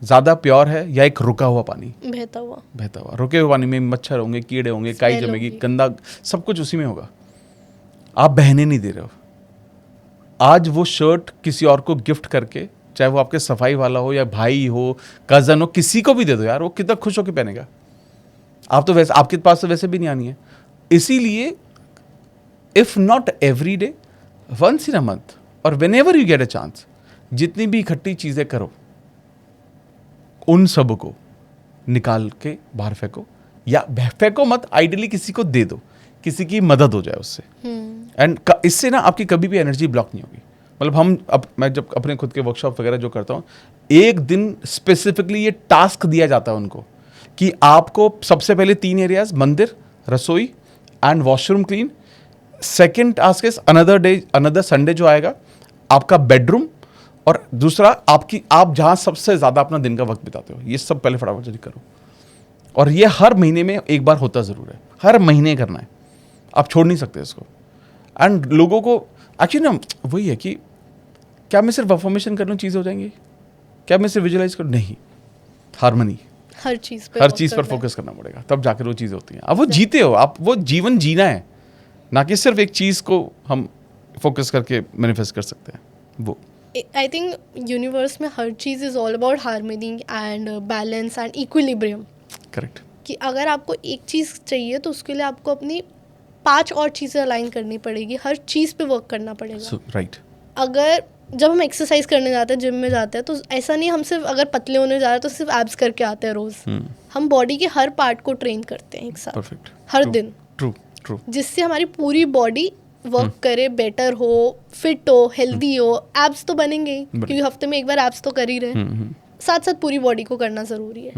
ज्यादा प्योर है या एक रुका हुआ पानी? बहता हुआ। रुके हुए पानी में मच्छर होंगे, कीड़े होंगे, काई जमेगी, गंदा सब कुछ उसी में होगा। आप बहने नहीं दे रहे हो। आज वो शर्ट किसी और को गिफ्ट करके, चाहे वो आपके सफाई वाला हो या भाई हो, कजन हो, किसी को भी दे दो यार, वो कितना खुश होकर पहनेगा। आप तो वैसे, आपके पास तो वैसे भी नहीं आनी है। इसीलिए if not every day, once in a month और whenever you get a chance, जितनी भी इकट्ठी चीजें करो उन सब को निकाल के बाहर फेंको, या फेंको मत, आइडियली किसी को दे दो, किसी की मदद हो जाए उससे। एंड इससे ना आपकी कभी भी एनर्जी ब्लॉक नहीं होगी। मतलब मैं जब अपने खुद के वर्कशॉप वगैरह जो करता हूँ, एक दिन स्पेसिफिकली ये टास्क दिया जाता है उनको कि आपको सबसे पहले 3 एरियाज, मंदिर, रसोई and washroom clean. Second task is another Sunday जो आएगा, आपका बेडरूम, और दूसरा आप जहां सबसे ज्यादा अपना दिन का वक्त बिताते हो, ये सब पहले फटाफट जल्दी करो। और ये हर महीने में एक बार होता जरूर है, हर महीने करना है, आप छोड़ नहीं सकते इसको। एंड लोगों को एक्चुअली ना वही है कि क्या मैं सिर्फ अफर्मेशन कर लूँ चीज़ हो जाएंगी, क्या मैं सिर्फ विजुअलाइज करूँ? नहीं, हार्मनी, हर चीज़ पर फोकस करना पड़ेगा, तब जाकर वो चीज़ होती है। अब वो जीते हो आप, वो जीवन जीना है, ना कि सिर्फ एक चीज़ को हम फोकस करके मैनिफेस्ट कर सकते हैं। वो आई थिंक यूनिवर्स में हर चीज़ is all about harmony and balance and equilibrium. Correct. कि अगर आपको एक चीज़ चाहिए तो उसके लिए आपको अपनी 5 और चीज़ें अलाइन करनी पड़ेगी, हर चीज़ पे वर्क करना पड़ेगा। राइट। अगर जब हम एक्सरसाइज करने जाते हैं, जिम में जाते हैं, तो ऐसा नहीं हम सिर्फ अगर पतले होने जा रहे हैं तो सिर्फ एब्स करके आते हैं रोज़। हम बॉडी के हर पार्ट को ट्रेन करते हैं एक साथ। परफेक्ट। हर दिन। ट्रू। जिससे हमारी पूरी बॉडी वर्क करे, बेटर हो, फिट हो, हेल्दी हो। एब्स तो बनेंगे ही, क्योंकि हफ्ते में एक बार एब्स तो कर ही रहे हैं। साथ साथ पूरी बॉडी को करना ज़रूरी है।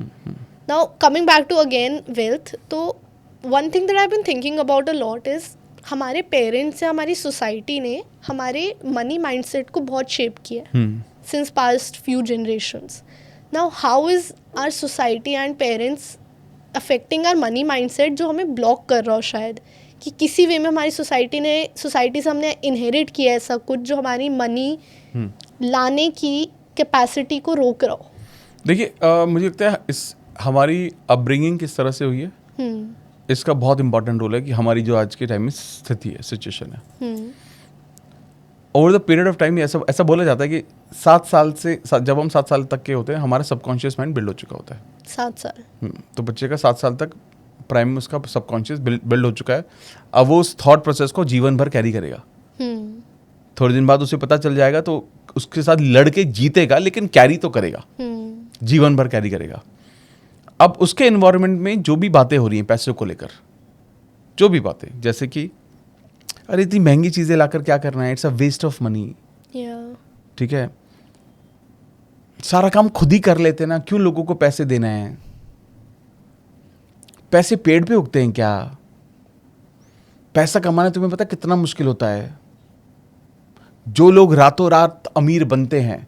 Now coming back to again wealth, तो one thing that I have been thinking about a lot is हमारे पेरेंट्स या हमारी सोसाइटी ने हमारे मनी माइंडसेट को बहुत शेप किया है since past few generations. Now how is our society and parents affecting our money mindset, जो हमें ब्लॉक कर रहा हो शायद, कि किसी वे में हमारी सोसाइटी से हमने इनहेरिट किया ऐसा कुछ जो हमारी मनी लाने की कैपेसिटी को रोक रहा हो। देखिए, मुझे लगता है इस हमारी अपब्रिंगिंग किस तरह से हुई है, इसका बहुत इंपॉर्टेंट रोल है कि हमारी जो आज के टाइम में स्थिति है, सिचुएशन है। Over the period of time ऐसा बोला जाता है कि 7 साल से जब हम 7 साल तक के होते हैं, हमारा सबकॉन्शियस माइंड बिल्ड हो चुका होता है। 7 साल। तो बच्चे का 7 साल तक प्राइम में उसका सबकॉन्शियस बिल्ड हो चुका है। अब वो उस थॉट प्रोसेस को जीवन भर कैरी करेगा। थोड़े दिन बाद उसे पता चल जाएगा तो उसके साथ लड़के जीतेगा, लेकिन कैरी तो करेगा, जीवन भर कैरी करेगा। अब उसके एनवायरनमेंट में जो भी बातें हो रही हैं पैसों को लेकर, जो भी बातें, जैसे कि अरे इतनी महंगी चीजें लाकर क्या करना है, it's a waste of money, ठीक है, सारा काम खुद ही कर लेते ना, क्यों लोगों को पैसे देना है, पैसे पेड़ पे उगते हैं क्या, पैसा कमाना तुम्हें पता कितना मुश्किल होता है, जो लोग रातों रात अमीर बनते हैं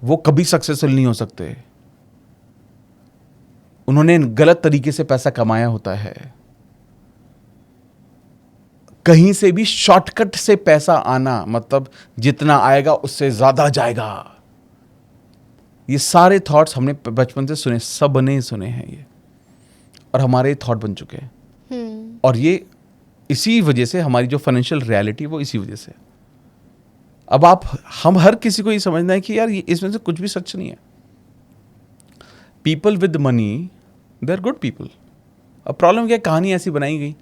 वो कभी सक्सेसफुल नहीं हो सकते। उन्होंने गलत तरीके से पैसा कमाया होता है। कहीं से भी शॉर्टकट से पैसा आना मतलब जितना आएगा उससे ज्यादा जाएगा। ये सारे थॉट्स हमने बचपन से सुने, सब ने सुने हैं ये, और हमारे थॉट बन चुके हैं। और ये इसी वजह से हमारी जो फाइनेंशियल रियलिटी वो इसी वजह से। अब हम हर किसी को ये समझना है कि यार ये इसमें से कुछ भी सच नहीं है। People with money they are good people. अब प्रॉब्लम क्या है, कहानी ऐसी बनाई गई।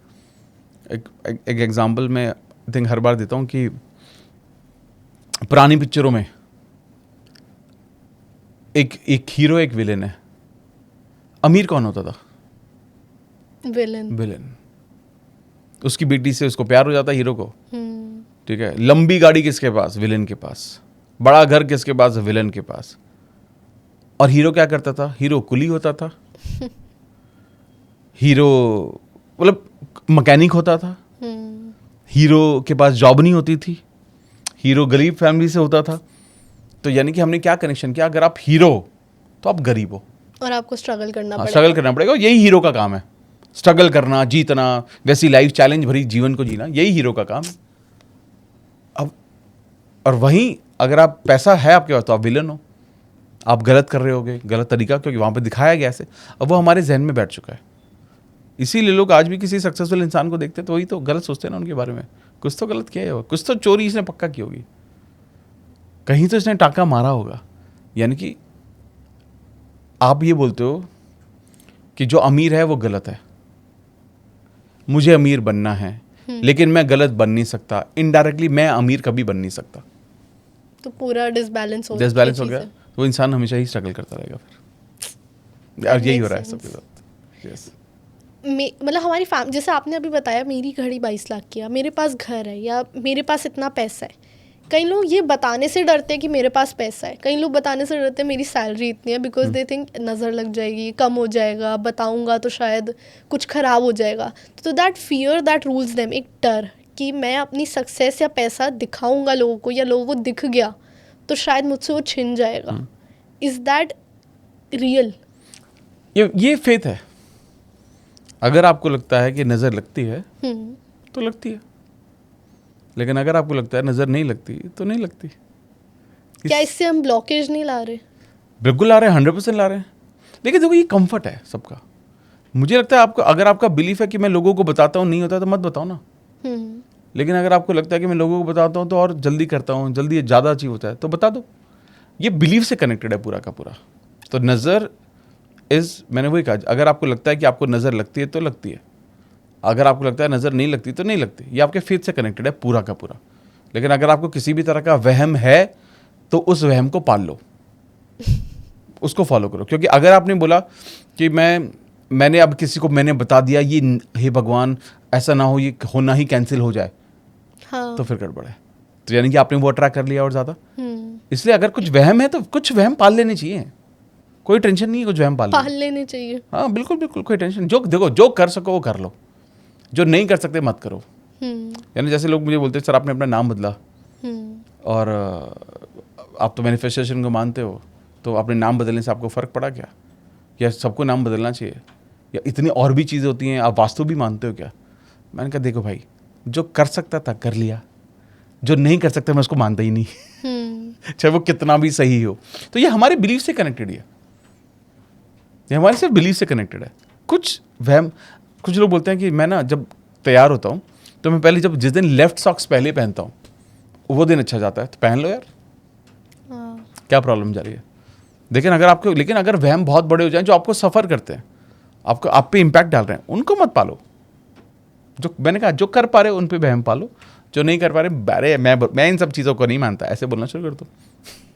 एक एग्जाम्पल मैं आई थिंक हर बार देता हूँ कि पुरानी पिक्चरों में एक हीरो एक विलेन है। अमीर कौन होता था? विलेन। उसकी बेटी से उसको प्यार हो जाता हीरो को, ठीक है। लंबी गाड़ी किसके पास? विलेन के पास। बड़ा घर किसके पास? विलेन के पास। और हीरो क्या करता था? हीरो कुली होता था। हीरो मतलब मैकेनिक होता था। हीरो के पास जॉब नहीं होती थी। हीरो गरीब फैमिली से होता था। तो यानी कि हमने क्या कनेक्शन किया, अगर आप हीरो तो आप गरीब हो और आपको स्ट्रगल करना पड़ेगा। स्ट्रगल करना पड़ेगा। यही हीरो का काम है, स्ट्रगल करना, जीतना, वैसी लाइफ चैलेंज भरी जीवन को जीना, यही हीरो का काम है। अब और वहीं अगर आप पैसा है आपके पास तो आप विलन हो, आप गलत कर रहे होगे, गलत तरीका, क्योंकि वहां पे दिखाया गया ऐसे। अब वो हमारे जहन में बैठ चुका है। इसीलिए लोग आज भी किसी सक्सेसफुल इंसान को देखते तो वही तो गलत सोचते हैं ना उनके बारे में। कुछ तो गलत किया है, कुछ तो चोरी इसने पक्का की होगी, कहीं तो इसने टाका मारा होगा। यानी कि आप ये बोलते हो कि जो अमीर है वो गलत है, मुझे अमीर बनना है, लेकिन मैं गलत बन नहीं सकता। इनडायरेक्टली मैं अमीर कभी बन नहीं सकता। तो पूरा डिसबैलेंस हो गया। तो इंसान हमेशा ही स्ट्रगल करता रहेगा फिर। और यही हो रहा है सबके साथ। यस। मतलब हमारी जैसे आपने अभी बताया मेरी घड़ी 22 लाख की है, मेरे पास घर है या मेरे पास इतना पैसा है। कई लोग ये बताने से डरते हैं कि मेरे पास पैसा है, कई लोग बताने से डरते हैं मेरी सैलरी इतनी है, बिकॉज दे थिंक नज़र लग जाएगी, कम हो जाएगा, बताऊंगा तो शायद कुछ ख़राब हो जाएगा। तो that fear that rules them, एक डर कि मैं अपनी सक्सेस या पैसा दिखाऊंगा लोगों को, या लोगों को दिख गया तो शायद मुझसे वो छिन जाएगा। Is that real? ये फेथ है। अगर आपको लगता है कि नज़र लगती है तो लगती है, लेकिन अगर आपको लगता है नज़र नहीं लगती तो नहीं लगती। क्या इससे हम ब्लॉकेज नहीं ला रहे? बिल्कुल ला रहे हैं, 100% ला रहे हैं। लेकिन देखो ये कंफर्ट है सबका। मुझे लगता है आपको, अगर आपका बिलीफ है कि मैं लोगों को बताता हूँ नहीं होता तो मत बताओ ना। लेकिन अगर आपको लगता है कि मैं लोगों को बताता हूँ तो और जल्दी करता हूँ, जल्दी ज़्यादा अचीव होता है, तो बता दो। ये बिलीफ से कनेक्टेड है पूरा का पूरा। तो नज़र मैंने वही कहा, अगर आपको लगता है कि आपको नज़र लगती है तो लगती है, अगर आपको लगता है नज़र नहीं लगती तो नहीं लगती। ये आपके फेथ से कनेक्टेड है पूरा का पूरा। लेकिन अगर आपको किसी भी तरह का वहम है तो उस वहम को पाल लो, उसको फॉलो करो। क्योंकि अगर आपने बोला कि मैंने अब किसी को मैंने बता दिया, ये हे भगवान ऐसा ना हो, ये होना ही कैंसिल हो जाए, हाँ। तो फिर गड़बड़ है। तो यानी कि आपने वो अट्रैक्ट कर लिया और ज़्यादा। इसलिए अगर कुछ वहम है तो कुछ वहम पाल लेने चाहिए, कोई टेंशन नहीं है, कुछ वहम पाल लेने चाहिए। हाँ बिल्कुल बिल्कुल, कोई टेंशन। जो कर सको वो कर लो, जो नहीं कर सकते मत करो। यानी जैसे लोग मुझे बोलते हैं सर आपने अपना नाम बदला, और आप तो मैनिफेस्टेशन को मानते हो, तो अपने नाम बदलने से आपको फ़र्क पड़ा क्या? या सबको नाम बदलना चाहिए? या इतनी और भी चीज़ें होती हैं, आप वास्तु भी मानते हो क्या? मैंने कहा देखो भाई, जो कर सकता था कर लिया, जो नहीं कर सकता मैं उसको मानता ही नहीं, चाहे वो कितना भी सही हो। तो ये हमारे बिलीफ से कनेक्टेड है, ये हमारे सिर्फ बिलीफ से कनेक्टेड है। कुछ लोग बोलते हैं कि मैं ना जब तैयार होता हूँ तो मैं पहले जिस दिन लेफ्ट सॉक्स पहले पहनता हूँ वो दिन अच्छा जाता है, तो पहन लो यार, क्या प्रॉब्लम जा रही है? लेकिन अगर वहम बहुत बड़े हो जाएं जो आपको सफ़र करते हैं, आप पे इम्पैक्ट डाल रहे हैं, उनको मत पालो। जो मैंने कहा जो कर पा रहे उन पे वहम पालो, जो नहीं कर पा रहे अरे मैं इन सब चीज़ों को नहीं मानता, ऐसे बोलना शुरू कर दो।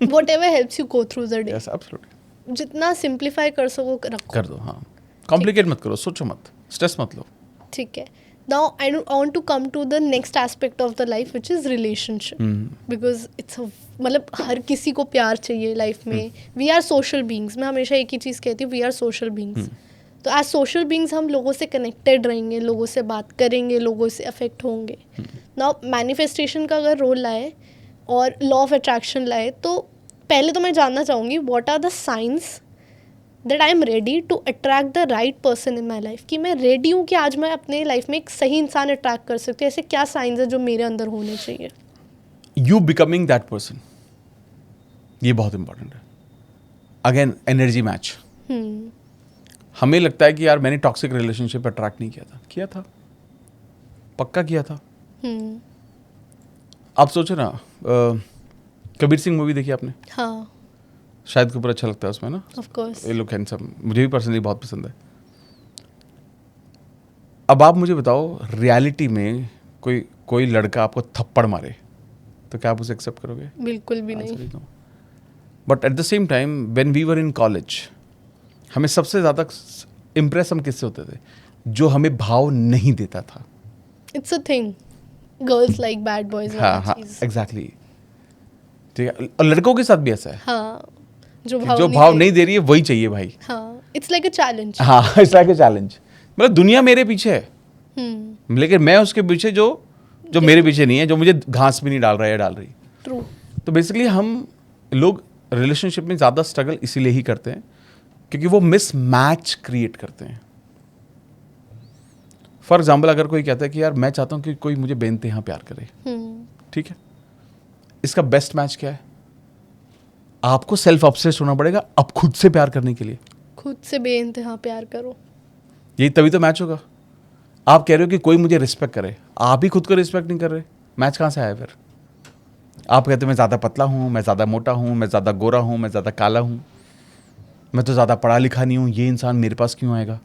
Whatever helps you go through the day. Yes, absolutely. जितना सिंप्लीफाई कर सको रखो, कर दो। हाँ, कॉम्प्लिकेट मत करो, सोचो मत, स्ट्रेस मत लो। ठीक है। Now I want to come to the next aspect of the life, which is relationship. Because it's मतलब हर किसी को प्यार चाहिए लाइफ में। We are social beings. मैं हमेशा एक ही चीज़ कहती हूँ, we are social beings. तो एज सोशल बींग्स हम लोगों से कनेक्टेड रहेंगे, लोगों से बात करेंगे, लोगों से अफेक्ट होंगे. नाउ मैनिफेस्टेशन का अगर रोल लाए और लॉ ऑफ अट्रैक्शन लाए, तो पहले तो मैं जानना चाहूँगी what are the science that I am ready to attract the right person in my life, कि मैं रेडी हूँ कि आज मैं अपने लाइफ में एक सही इंसान अट्रैक्ट कर सकती हूँ. ऐसे क्या साइंस है जो मेरे अंदर होने चाहिए? यू बिकमिंग दैट पर्सन, ये बहुत इंपॉर्टेंट है. Again energy match. हमें लगता है कि यार मैंने टॉक्सिक रिलेशनशिप अट्रैक्ट नहीं किया था, पक्का किया था. आप सोचो ना, कबीर सिंह मूवी देखी आपने? हाँ, शायद कपूर अच्छा लगता है उसमें ना, ऑफ कोर्स. ये लोग हैंडसम, मुझे भी पर्सनली बहुत पसंद है. अब आप मुझे बताओ, रियलिटी में कोई लड़का आपको थप्पड़ मारे तो क्या आप उसे एक्सेप्ट करोगे? बिल्कुल भी नहीं. But at the same time when we were in college, हमें सबसे ज़्यादा इम्प्रेस हम किससे होते थे? जो हमें भाव नहीं देता था. It's a thing, girls like bad boys. हाँ, एग्जैक्टली. ठीक है, और लड़कों के साथ भी ऐसा है. हाँ, जो भाव नहीं दे रही है वही चाहिए भाई. हाँ, इट्स लाइक अ चैलेंज. हाँ, इट्स लाइक अ चैलेंज. मतलब दुनिया मेरे पीछे है, लेकिन मैं उसके पीछे जो मेरे पीछे नहीं है, जो मुझे घास भी नहीं डाल रहा है डाल रही. ट्रू. तो बेसिकली हम लोग रिलेशनशिप में ज़्यादा स्ट्रगल इसीलिए ही करते हैं क्योंकि वो मिस मैच क्रिएट करते हैं. फॉर एग्जाम्पल, अगर कोई कहता है कि यार मैं चाहता हूँ कि कोई मुझे बेइंतहा प्यार करे, ठीक है, इसका बेस्ट मैच क्या है? आपको सेल्फ ऑब्सेस्ड होना पड़ेगा अब खुद से प्यार करने के लिए. खुद से बेइंतहा प्यार करो, यही तभी तो मैच होगा. आप कह रहे हो कि कोई मुझे रिस्पेक्ट करे, आप ही खुद को रिस्पेक्ट नहीं कर रहे, मैच कहाँ से आया फिर? आप कहते हो मैं ज़्यादा पतला हूँ, मैं ज़्यादा मोटा हूँ, मैं ज़्यादा गोरा हूँ, मैं ज़्यादा काला हूँ, मैं तो ज़्यादा पढ़ा लिखा नहीं हूँ, ये इंसान मेरे पास क्यों आएगा?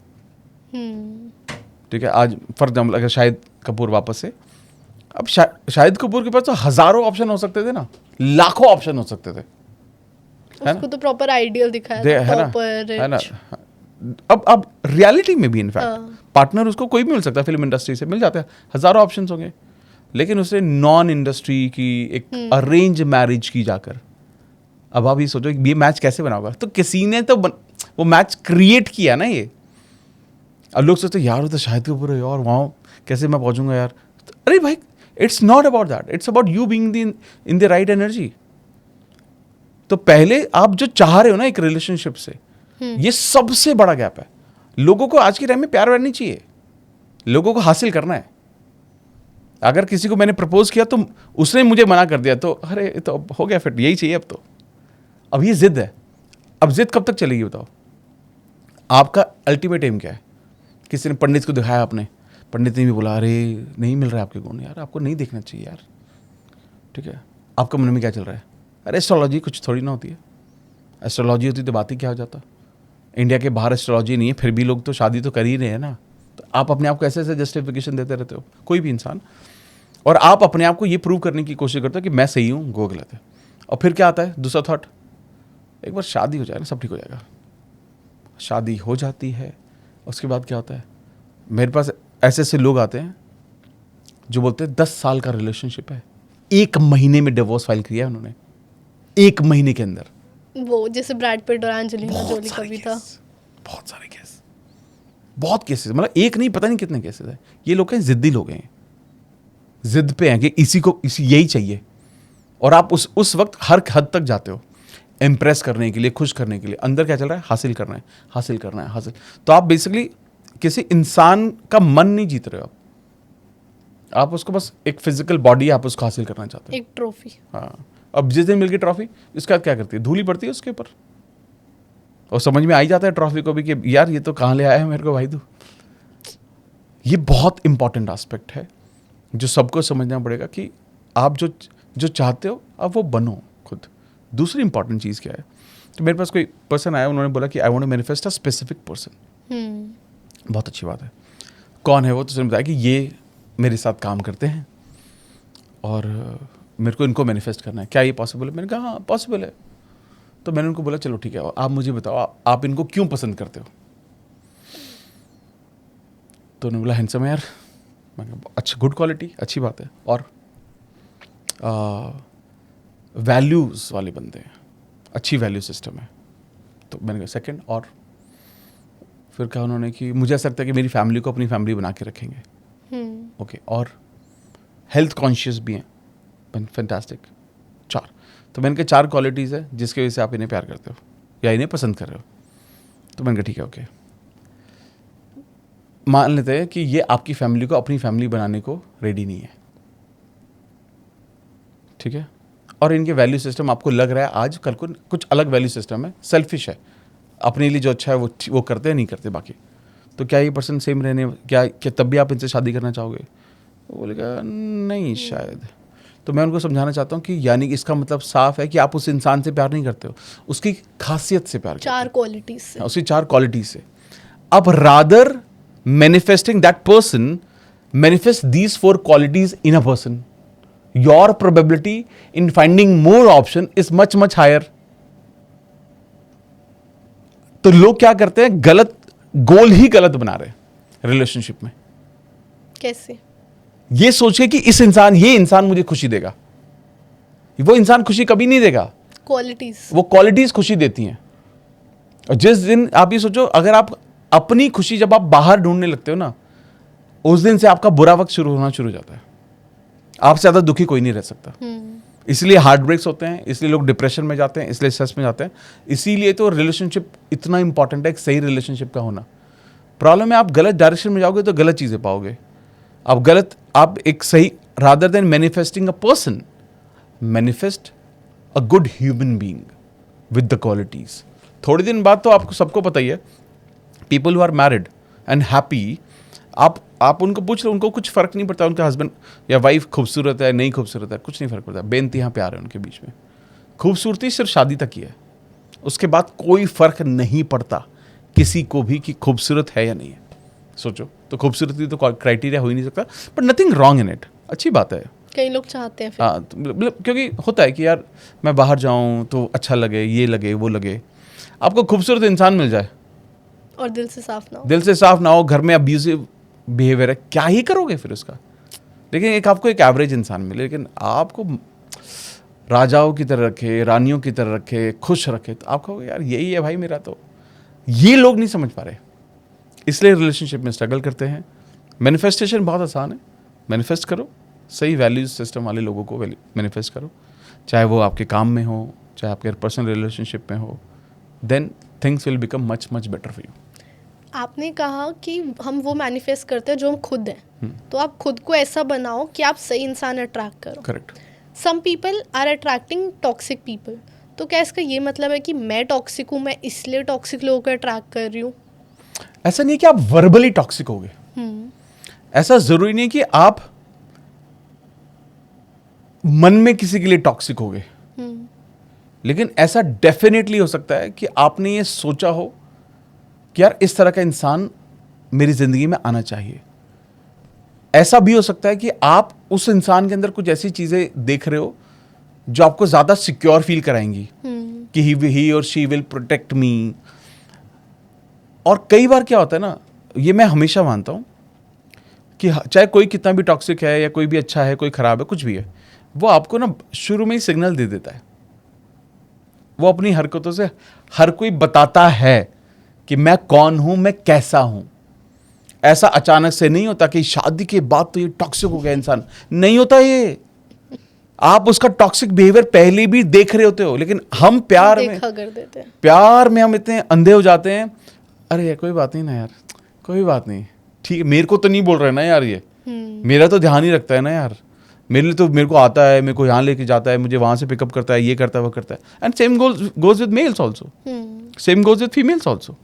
ठीक है, आज फॉर एग्जाम्पल अगर शाहिद कपूर वापस से, अब शाहिद कपूर के पास तो हज़ारों ऑप्शन हो सकते थे ना, लाखों ऑप्शन हो सकते थे. उसको तो प्रॉपर आइडियल दिखाया था, टॉपर, है ना. अब रियलिटी में भी इनफैक्ट पार्टनर उसको कोई भी मिल सकता है, फिल्म इंडस्ट्री से मिल जाता है, हज़ारों ऑप्शन होंगे, लेकिन उसने नॉन इंडस्ट्री की एक अरेंज मैरिज की जाकर. अब आप ये सोचो ये मैच कैसे बना होगा? तो किसी ने तो वो मैच क्रिएट किया ना ये. अब लोग सोचते यार वो तो शाहिद कपूर है यार, वहाँ कैसे मैं पहुंचूंगा यार? अरे भाई, it's not about that, it's about you being in the right energy. तो पहले आप जो चाह रहे हो ना एक रिलेशनशिप से, ये सबसे बड़ा गैप है. लोगों को आज के टाइम में प्यार व्यार नहीं चाहिए, लोगों को हासिल करना है. अगर किसी को मैंने प्रपोज किया तो उसने मुझे मना कर दिया तो अरे तो अब हो गया, फिर यही चाहिए अब तो. अब ये जिद है. अब जिद कब तक चलेगी बताओ? आपका अल्टीमेट एम क्या है? किसी ने पंडित को दिखाया, आपने पंडित ने भी बोला अरे नहीं मिल रहा है आपके गुण यार, आपको नहीं देखना चाहिए यार. ठीक है, आपका मन में क्या चल रहा है? अरे एस्ट्रोलॉजी कुछ थोड़ी ना होती है, एस्ट्रोलॉजी होती तो बात ही क्या हो जाता. इंडिया के बाहर एस्ट्रोलॉजी नहीं है, फिर भी लोग तो शादी तो कर ही रहे हैं ना. तो आप अपने आप को ऐसे ऐसे जस्टिफिकेशन देते रहते हो, कोई भी इंसान, और आप अपने आप को ये प्रूव करने की कोशिश करते हो कि मैं सही हूँ, वो गलत है. और फिर क्या आता है दूसरा थॉट? एक बार शादी हो जाए ना सब ठीक हो जाएगा. शादी हो जाती है, उसके बाद क्या होता है? मेरे पास ऐसे ऐसे लोग आते हैं जो बोलते हैं 10 साल का रिलेशनशिप है, 1 महीने में डिवोर्स फाइल किया है उन्होंने, 1 महीने के अंदर. वो जैसे ब्रैड पिट और एंजेलिना जोली का भी था. बहुत सारे केस, बहुत केसेस, मतलब एक नहीं पता नहीं कितने केसेस है. ये लोग हैं जिद्दी लोग हैं, जिद पे हैं कि इसी यही चाहिए. और आप उस वक्त हर हद तक जाते हो इम्प्रेस करने के लिए, खुश करने के लिए. अंदर क्या चल रहा है? हासिल करना है, हासिल करना है, हासिल. तो आप बेसिकली किसी इंसान का मन नहीं जीत रहे हो आप उसको बस एक फिजिकल बॉडी आप उसको हासिल करना चाहते हो, एक ट्रॉफी. हाँ. अब जिस दिन मिल गई ट्रॉफी, इसके बाद क्या करती है? धूली पड़ती है उसके ऊपर, और समझ में आ ही जाता है ट्रॉफी को भी कि यार ये तो कहाँ ले आया है मेरे को भाई तू. ये बहुत इंपॉर्टेंट एस्पेक्ट है जो सबको समझना पड़ेगा कि आप जो चाहते हो आप वो बनो खुद. दूसरी इंपॉर्टेंट चीज़ क्या है? तो मेरे पास कोई पर्सन आया, उन्होंने बोला कि I want to manifest a specific person. बहुत अच्छी बात है. कौन है वो? तो उसने बताया कि ये मेरे साथ काम करते हैं और मेरे को इनको मैनिफेस्ट करना है, क्या ये पॉसिबल है? मैंने कहा हाँ पॉसिबल है. तो मैंने उनको बोला चलो ठीक है, आप मुझे बताओ आप इनको क्यों पसंद करते हो? तो उन्होंने बोला हैंडसम है यार. मैंने कहा अच्छा, गुड क्वालिटी, अच्छी बात है. और वैल्यूज़ वाले बंदे हैं, अच्छी वैल्यू सिस्टम है. तो मैंने कहा सेकंड, और फिर कहा उन्होंने कि मुझे ऐसा लगता है कि मेरी फैमिली को अपनी फैमिली बना के रखेंगे। ओके, और हेल्थ कॉन्शियस भी हैं। फैंटास्टिक। 4। तो मैंने कहा 4 क्वालिटीज़ है जिसकी वजह से आप इन्हें प्यार करते हो या इन्हें पसंद कर रहे हो। तो मैंने कहा ठीक है, ओके, मान लेते हैं कि ये आपकी फैमिली को अपनी फैमिली बनाने को रेडी नहीं है, ठीक है, और इनके वैल्यू सिस्टम आपको लग रहा है आज कल को कुछ अलग वैल्यू सिस्टम है, सेल्फिश है, अपने लिए जो अच्छा है वो करते हैं, नहीं करते बाकी। तो क्या ये पर्सन सेम रहने, क्या तब भी आप इनसे शादी करना चाहोगे? वो बोलेगा नहीं शायद। तो मैं उनको समझाना चाहता हूँ कि यानी इसका मतलब साफ है कि आप उस इंसान से प्यार नहीं करते हो, उसकी खासियत से प्यार करते हो, 4 क्वालिटीज से, उसकी 4 क्वालिटीज से। अब rather manifesting that person, manifest these 4 qualities in a person, your probability in finding more option is much much higher. तो लोग क्या करते हैं, गलत गोल ही गलत बना रहे हैं रिलेशनशिप में। कैसे? ये सोचे कि ये इंसान मुझे खुशी देगा, वो इंसान खुशी कभी नहीं देगा। क्वालिटीज, वो क्वालिटीज खुशी देती हैं। और जिस दिन आप ये सोचो, अगर आप अपनी खुशी जब आप बाहर ढूंढने लगते हो ना, उस दिन से आपका बुरा वक्त शुरू हो जाता है। आपसे ज्यादा दुखी कोई नहीं रह सकता। इसलिए हार्ट ब्रेक्स होते हैं, इसलिए लोग डिप्रेशन में जाते हैं, इसलिए स्ट्रेस में जाते हैं। इसीलिए तो रिलेशनशिप इतना इंपॉर्टेंट है, एक सही रिलेशनशिप का होना। प्रॉब्लम है आप गलत डायरेक्शन में जाओगे तो गलत चीजें पाओगे। आप एक सही, rather than manifesting a person, manifest a good human being with the qualities. थोड़े दिन बाद तो आपको सबको पता ही है, people who are married and happy, आप उनको पूछ लो, उनको कुछ फर्क नहीं पड़ता उनका हस्बैंड या वाइफ खूबसूरत है नहीं खूबसूरत है, कुछ नहीं फर्क पड़ता। बेइंतहा प्यार है उनके बीच में। खूबसूरती सिर्फ शादी तक ही है, उसके बाद कोई फर्क नहीं पड़ता किसी को भी कि खूबसूरत है या नहीं है। सोचो, तो खूबसूरती तो क्राइटेरिया हो ही नहीं सकता, but nothing wrong in it, अच्छी बात है। कई लोग चाहते हैं फिर। हाँ, मतलब क्योंकि होता है कि यार मैं बाहर जाऊँ तो अच्छा लगे, ये लगे वो लगे। आपको खूबसूरत इंसान मिल जाए और दिल से साफ ना हो, घर में अब्यूजिव बिहेवियर है, क्या ही करोगे फिर उसका। लेकिन आपको एक एवरेज इंसान मिले, लेकिन आपको राजाओं की तरह रखे, रानियों की तरह रखे, खुश रखे, तो आप कहोगे यार यही है भाई मेरा। तो ये लोग नहीं समझ पा रहे, इसलिए रिलेशनशिप में स्ट्रगल करते हैं। मैनिफेस्टेशन बहुत आसान है, मैनिफेस्ट करो, सही वैल्यूज सिस्टम वाले लोगों को मैनिफेस्ट करो, चाहे वो आपके काम में हो, चाहे आपके पर्सनल रिलेशनशिप में हो, then things will become much much better for you. आपने कहा कि हम वो मैनिफेस्ट करते हैं जो हम खुद हैं, तो आप खुद को ऐसा बनाओ कि आप सही इंसान अट्रैक्ट करो। Correct. Some people are attracting toxic people, तो क्या इसका ये मतलब है कि मैं टॉक्सिक हूँ, मैं इसलिए टॉक्सिक लोगों को अट्रैक्ट कर रही हूँ? ऐसा नहीं है कि आप वर्बली टॉक्सिक होगे, ऐसा जरूरी नहीं कि आप मन में किसी के लिए टॉक्सिक होगे, लेकिन ऐसा डेफिनेटली हो सकता है कि आपने ये सोचा हो कि यार इस तरह का इंसान मेरी जिंदगी में आना चाहिए। ऐसा भी हो सकता है कि आप उस इंसान के अंदर कुछ ऐसी चीजें देख रहे हो जो आपको ज्यादा सिक्योर फील कराएंगी कि ही और शी विल प्रोटेक्ट मी। और कई बार क्या होता है ना, ये मैं हमेशा मानता हूं कि चाहे कोई कितना भी टॉक्सिक है या कोई भी अच्छा है, कोई खराब है, कुछ भी है, वो आपको ना शुरू में ही सिग्नल दे देता है। वो अपनी हरकतों से हर कोई बताता है कि मैं कौन हूं, मैं कैसा हूं। ऐसा अचानक से नहीं होता कि शादी के बाद तो ये टॉक्सिक हो गया इंसान, नहीं होता ये। आप उसका टॉक्सिक बिहेवियर पहले भी देख रहे होते हो, लेकिन हम प्यार में हम इतने अंधे हो जाते हैं, अरे यार कोई बात नहीं ना यार, कोई बात नहीं, ठीक है, मेरे को तो नहीं बोल रहे ना यार, ये मेरा तो ध्यान ही रखता है ना यार, मेरे को आता है, मेरे को यहाँ लेके जाता है, मुझे वहां से पिकअप करता है, ये करता है वो करता है। And same goes with males also, same goes with females also.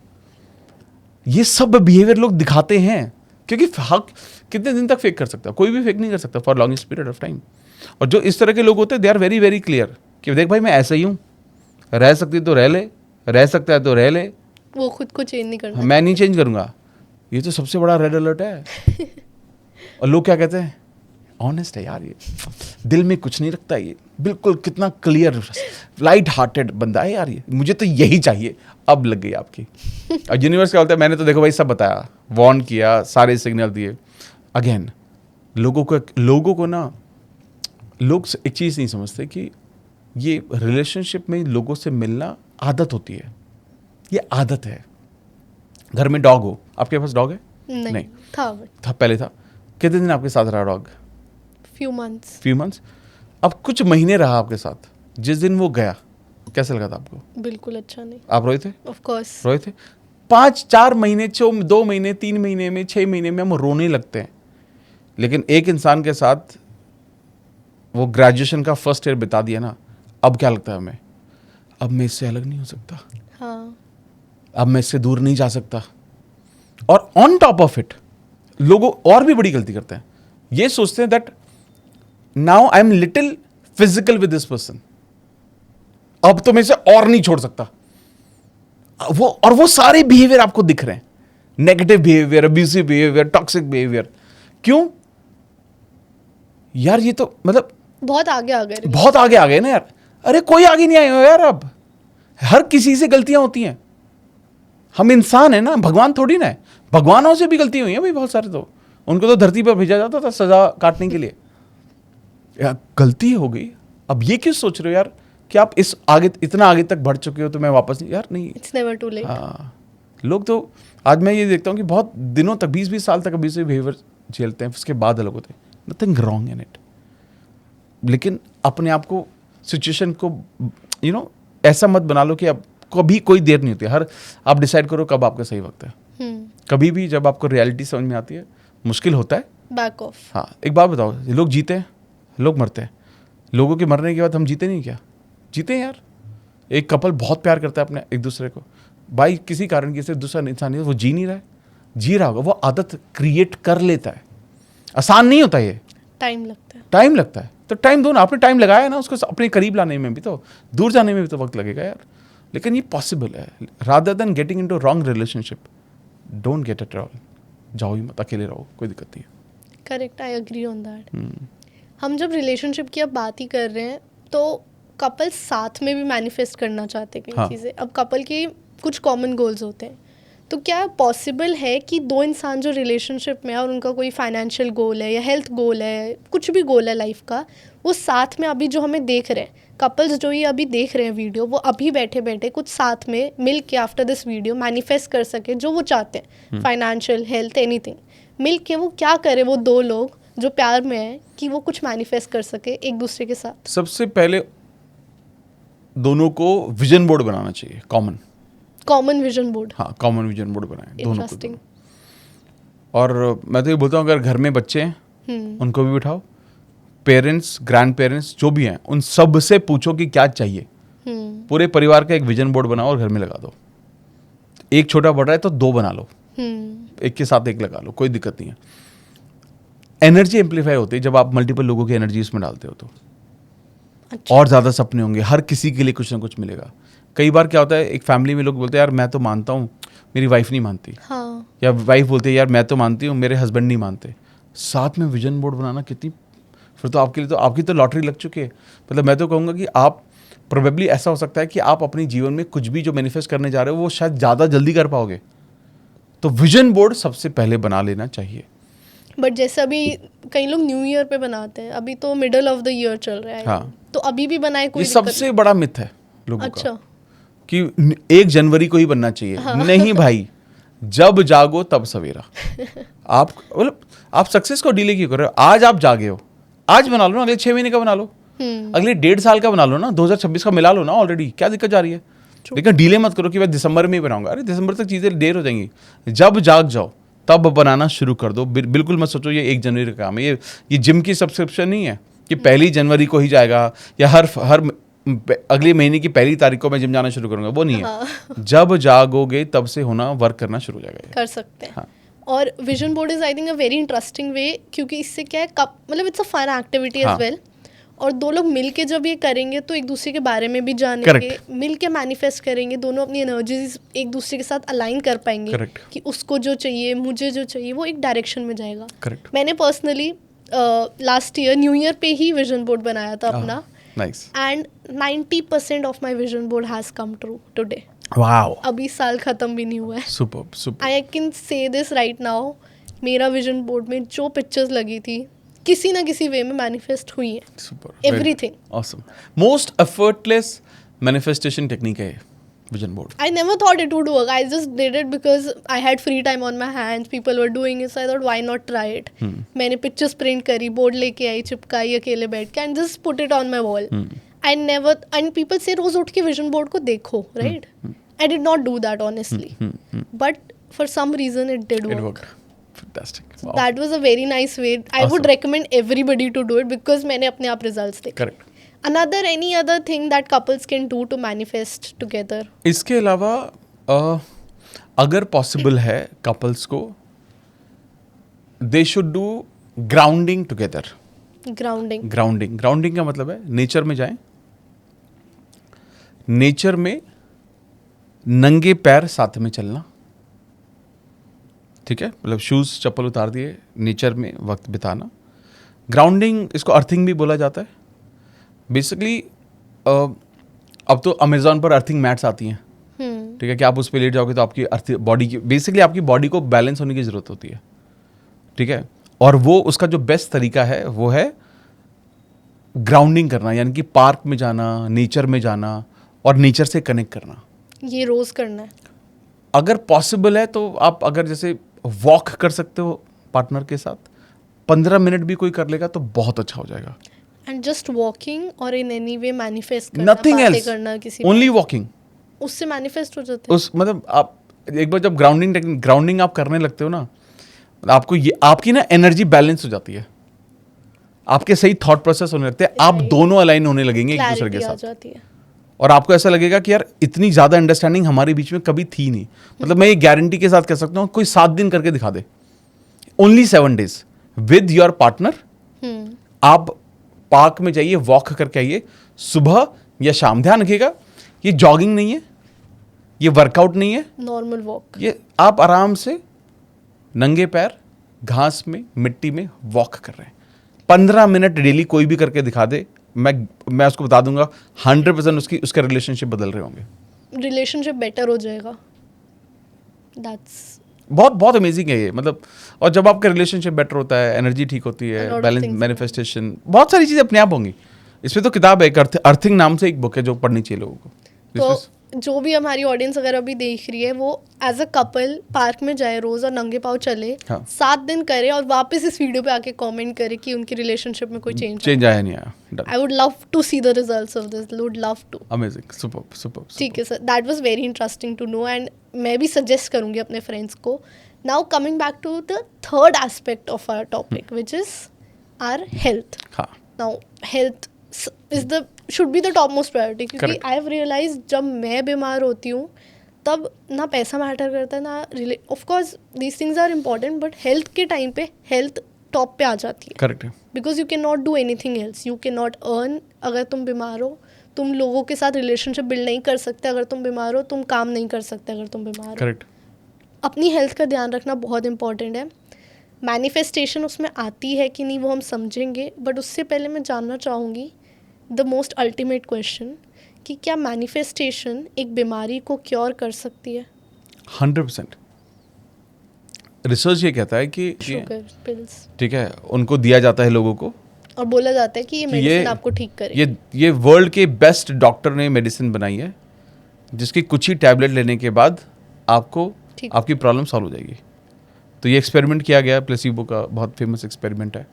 ये सब बिहेवियर लोग दिखाते हैं क्योंकि हक कितने दिन तक फेक कर सकता है, कोई भी फेक नहीं कर सकता for longest period of time. और जो इस तरह के लोग होते हैं, they are very very clear कि देख भाई मैं ऐसा ही हूँ, रह सकती तो रह ले, रह सकता है तो रह ले, वो खुद को चेंज नहीं करना, मैं नहीं चेंज करूंगा। ये तो सबसे बड़ा रेड अलर्ट है। और लोग क्या कहते हैं, ऑनेस्ट है यार, ये दिल में कुछ नहीं रखता, ये बिल्कुल कितना क्लियर लाइट हार्टेड बंदा है यार, ये मुझे तो यही चाहिए। अब लग गई आपकी। और यूनिवर्स क्या बोलता है, मैंने तो देखो भाई सब बताया, वार्न किया, सारे सिग्नल दिए। अगेन लोगों को ना, लोग एक चीज़ नहीं समझते कि ये रिलेशनशिप में लोगों से मिलना आदत होती है, ये आदत है। घर में डॉग हो, आपके पास डॉग है? नहीं था था, पहले था। कितने दिन आपके साथ रहा dog? Few months. Few months. अब कुछ महीने रहा आपके साथ, जिस दिन वो गया कैसा लगा था आपको? बिल्कुल अच्छा नहीं। आप रोए थे? Of course. रोए थे? 5-4 महीने, 2 महीने, 3 महीने में, 6 महीने में हम रोने लगते हैं। लेकिन एक इंसान के साथ वो ग्रेजुएशन का फर्स्ट ईयर बिता दिया ना, अब क्या लगता है हमें? अब मैं इससे अलग नहीं हो सकता, हाँ। अब मैं इससे दूर नहीं जा सकता। और ऑन टॉप ऑफ इट लोगों और भी बड़ी गलती करते हैं, ये सोचते हैं that now I am little physical with this person, अब तो मैं इसे और नहीं छोड़ सकता। वो सारे बिहेवियर आपको दिख रहे हैं, negative behaviour, abusive behaviour, toxic behaviour. क्यों यार? ये तो मतलब बहुत आगे आ गए। बहुत आगे आ गए ना यार। अरे कोई आगे नहीं आए हो यार, अब हर किसी से गलतियां होती हैं। हम इंसान है ना, भगवान थोड़ी ना है। भगवानों से भी गलती हुई है भाई बहुत सारे, तो उनको तो धरती पर भेजा जाता था सजा काटने के लिए। यार गलती हो गई, अब ये क्यों सोच रहे हो यार कि आप इस आगे इतना आगे तक बढ़ चुके हो तो मैं वापस नहीं? यार नहीं, इट्स नेवर टू लेट। हाँ, लोग तो आज मैं ये देखता हूँ कि बहुत दिनों तक, 20-20 साल तक अभी से बिहेवियर झेलते हैं, उसके बाद अलग होते हैं। नथिंग रॉन्ग इन इट, लेकिन अपने आप को, सिचुएशन को ऐसा मत बना लो कि अब कभी कोई देर नहीं होती। हर आप डिसाइड करो कब आपका सही वक्त है। कभी भी जब आपको रियलिटी समझ में आती है, मुश्किल होता है, बैक ऑफ। हाँ। एक बात बताओ, लोग जीते हैं, लोग मरते हैं। लोगों के मरने के बाद हम जीते नहीं क्या? जीते हैं यार। एक कपल बहुत प्यार करता है अपने एक दूसरे को, भाई किसी कारण की से दूसरा इंसान वो जी नहीं रहा है, जी रहा होगा, वो आदत क्रिएट कर लेता है। आसान नहीं होता ये, टाइम लगता है। टाइम लगता है। तो टाइम दो ना, आपने टाइम लगाया ना, उसको अपने करीब लाने में भी तो, दूर जाने में भी तो वक्त लगेगा यार। लेकिन ये पॉसिबल है। Rather than getting into wrong relationship, don't get it all. जाओ ही मत, अकेले रहो, कोई दिक्कत नहीं है। Correct, I agree on that. हम जब रिलेशनशिप की अब बात ही कर रहे हैं तो कपल साथ में भी मैनिफेस्ट करना चाहते हैं कई हाँ। चीज़ें। अब कपल के कुछ कॉमन गोल्स होते हैं, तो क्या पॉसिबल है कि दो इंसान जो रिलेशनशिप में है और उनका कोई फाइनेंशियल गोल है या हेल्थ गोल है, कुछ भी गोल है लाइफ का, वो साथ में अभी जो हमें देख रहे हैं, कपल्स जो ये अभी देख रहे हैं वीडियो, वो अभी बैठे बैठे कुछ साथ में मिल के आफ्टर दिस वीडियो मैनिफेस्ट कर सके जो वो चाहते हैं, फाइनेंशियल, हेल्थ, एनीथिंग मिल के वो क्या करे, वो दो लोग जो प्यार में है, कि वो कुछ मैनिफेस्ट कर सके एक दूसरे के साथ? सबसे पहले दोनों को विजन बोर्ड बनाना चाहिए, कॉमन विजन बोर्ड। हाँ, कॉमन विजन बोर्ड बनाए दोनों को। इंटरेस्टिंग। और मैं तो ये बोलता हूँ, अगर घर में बच्चे हैं उनको भी बिठाओ, पेरेंट्स, ग्रैंड पेरेंट्स जो भी हैं, उन सब से पूछो कि क्या चाहिए। पूरे परिवार का एक विजन बोर्ड बनाओ और घर में लगा दो। एक छोटा बढ़ रहा है तो 2 बना लो, एक के साथ एक लगा लो, कोई दिक्कत नहीं है। एनर्जी एम्पलीफाई होती है जब आप मल्टीपल लोगों की एनर्जी इसमें डालते हो तो। अच्छा। और ज़्यादा सपने होंगे, हर किसी के लिए कुछ ना कुछ मिलेगा। कई बार क्या होता है, एक फैमिली में लोग बोलते हैं यार मैं तो मानता हूँ, मेरी वाइफ नहीं मानती। हाँ। या वाइफ बोलती है यार मैं तो मानती हूँ, मेरे हस्बैंड नहीं मानते। साथ में विजन बोर्ड बनाना कितनी, फिर तो आपके लिए तो आपकी तो लॉटरी लग चुकी है। मतलब मैं तो कहूँगा कि आप प्रोबेबली ऐसा हो सकता है कि आप अपने जीवन में कुछ भी जो मैनिफेस्ट करने जा रहे हो वो शायद ज़्यादा जल्दी कर पाओगे। तो विजन बोर्ड सबसे पहले बना लेना चाहिए। बट जैसे अभी कई लोग न्यू ईयर पे बनाते हैं, अभी तो मिडल ऑफ द ईयर चल रहा है। हाँ। तो अभी भी बनाए कोई ये दिक्कत सबसे बड़ा मिथ है लोगों अच्छा। का कि 1 जनवरी को ही बनना चाहिए। हाँ। नहीं भाई, जब जागो तब सवेरा। आप मतलब आप सक्सेस को डिले क्यों कर रहे हो? आज आप जागे हो, आज बना लो ना, अगले 6 महीने का बना लो, अगले 1.5 साल का बना लो ना, 2026 का मिला लो ना ऑलरेडी, क्या दिक्कत जा रही है? लेकिन डिले मत करो कि मैं दिसंबर में ही बनाऊंगा। अरे दिसंबर तक चीज़ें देर हो जाएंगी। जब जाग जाओ तब बनाना शुरू कर दो। बिल्कुल मत सोचो ये 1 जनवरी का काम है। ये जिम की सब्सक्रिप्शन नहीं है कि 1 जनवरी को ही जाएगा या हर अगले महीने की 1 तारीख को मैं जिम जाना शुरू करूंगा, वो नहीं है। हाँ। जब जागोगे तब से होना, वर्क करना शुरू हो जाएगा। कर सकते हैं। हाँ। और vision board is I think a very interesting way, क्योंकि इससे क्या है, मतलब it's a fun activity as well. और 2 लोग मिलके जब ये करेंगे तो एक दूसरे के बारे में भी जानेंगे, मिलके मैनिफेस्ट करेंगे, दोनों अपनी एनर्जीज एक दूसरे के साथ अलाइन कर पाएंगे। Correct. कि उसको जो चाहिए, मुझे जो चाहिए, वो एक डायरेक्शन में जाएगा। Correct. मैंने personally last year new year पे ही विजन बोर्ड बनाया था अपना, nice, and 90% of my vision board has come true today. Wow, अभी साल खत्म भी नहीं हुआ है। Super. I can say this right now, मेरा विजन बोर्ड में जो पिक्चर्स लगी थी किसी ना किसी वे में मैनिफेस्ट हुई है। Super, everything awesome. Most effortless manifestation technique है। Vision board? I never thought it would work. I just did it because I had free time on my hands. People were doing it, so I thought, why not try it? मैंने pictures print करी, board लेके आई, चिपकाई अकेले बैठ के, and just put it on my wall. I never, and people say रोज उठ के vision board को देखो, right? I did not do that honestly, but for some reason it did It work. worked. Fantastic. Wow. That was a very nice way. I would Awesome. recommend everybody to do it because मैंने अपने आप results देखे. Correct. Another any other thing that couples can do to manifest together? इसके अलावा अगर possible है couples को, they should do grounding together. Grounding. Grounding का मतलब है नेचर में जाएं, नेचर में नंगे पैर साथ में चलना. ठीक है, मतलब शूज चप्पल उतार दिए, नेचर में वक्त बिताना. ग्राउंडिंग, इसको अर्थिंग भी बोला जाता है. बेसिकली अब तो अमेजोन पर अर्थिंग मैट्स आती हैं. ठीक है, कि आप उस पर लेट जाओगे तो आपकी बॉडी की, बेसिकली आपकी बॉडी को बैलेंस होने की ज़रूरत होती है. ठीक है, और वो उसका जो बेस्ट तरीका है वो है ग्राउंडिंग करना, यानी कि पार्क में जाना, नेचर में जाना और नेचर से कनेक्ट करना. ये रोज करना है. अगर पॉसिबल है तो आप अगर जैसे वॉक कर सकते हो पार्टनर के साथ, 15 मिनट भी कोई कर लेगा तो बहुत अच्छा हो जाएगा. एंड जस्ट वॉकिंग और इन एनी वे मैनिफेस्ट करना, नथिंग बातें एल्स, करना किसी ओनली वॉकिंग. उससे मैनिफेस्ट हो जाते हैं. उस मतलब आप एक बार जब ग्राउंडिंग आप करने लगते हो ना, आपको ये आपकी ना एनर्जी बैलेंस हो जाती है, आपके सही थॉट प्रोसेस होने लगते हैं, आप दोनों अलाइन होने लगेंगे एक दूसरे के क्लैरिटी आ साथ, जाती है. और आपको ऐसा लगेगा कि यार इतनी ज़्यादा अंडरस्टैंडिंग हमारे बीच में कभी थी नहीं. मतलब मैं ये गारंटी के साथ कह सकता हूँ, कोई 7 दिन करके दिखा दे, only 7 days with your partner. आप पार्क में जाइए, वॉक करके आइए, सुबह या शाम. ध्यान रखिएगा, ये जॉगिंग नहीं है, ये वर्कआउट नहीं है, नॉर्मल वॉक. ये आप आराम से नंगे पैर घास में, मिट्टी में वॉक कर रहे हैं. 15 मिनट डेली कोई भी करके दिखा दे, मैं उसको बता दूंगा 100% उसके रिलेशनशिप बदल रहे होंगे. रिलेशनशिप बेटर हो जाएगा. दैट्स बहुत बहुत अमेजिंग है ये, मतलब. और जब आपका रिलेशनशिप बेटर होता है, एनर्जी ठीक होती A lot है, of बैलेंस, things. मैनिफेस्टेशन, बहुत सारी चीज़ें अपने आप होंगी. इसमें तो किताब है, एक अर्थिंग नाम से एक बुक है जो पढ़नी चाहिए लोगों को. तो जो भी हमारी ऑडियंस अगर अभी देख रही है, वो एज अ कपल पार्क में जाए रोज और नंगे पाँव चले, हाँ. 7 दिन करे और वापस इस वीडियो पे आके कमेंट करे कि उनकी रिलेशनशिप में कोई चेंज आया नहीं आया. I would love to see the results of this. Would love to. Amazing, super. ठीक है sir, that was very interesting to know and मैं भी सजेस्ट करूंगी अपने फ्रेंड्स को. Now coming back to the third aspect of our topic which is our health. हाँ. Now health is the should be the top most priority, क्योंकि Correct. I have realise जब मैं बीमार होती हूँ तब ना पैसा मैटर करता है ना, of course these things are important, but health के टाइम पे हेल्थ टॉप पे आ जाती है. करेक्ट है. Because you can not do anything else. You can not earn अगर तुम बीमार हो. तुम लोगों के साथ रिलेशनशिप बिल्ड नहीं कर सकते अगर तुम बीमार हो. तुम काम नहीं कर सकते अगर तुम बीमार हो. करेक्ट. अपनी हेल्थ का ध्यान रखना बहुत इंपॉर्टेंट है. मैनिफेस्टेशन उसमें आती है कि नहीं वो हम समझेंगे, बट उससे पहले मैं जानना चाहूँगी द मोस्ट अल्टीमेट क्वेश्चन कि क्या मैनिफेस्टेशन एक बीमारी को क्योर कर सकती है? 100%. रिसर्च ये कहता है कि शुगर पिल्स. ठीक है, उनको दिया जाता है लोगों को, और बोला जाता है कि ये मेडिसिन आपको ठीक करे. ये वर्ल्ड के बेस्ट डॉक्टर ने मेडिसिन बनाई है, जिसकी कुछ ही टैबलेट लेने के बाद आपको ठीक. आपकी प्रॉब्लम सॉल्व हो जाएगी. तो ये एक्सपेरिमेंट किया गया, प्लेसिबो का बहुत फेमस एक्सपेरिमेंट है,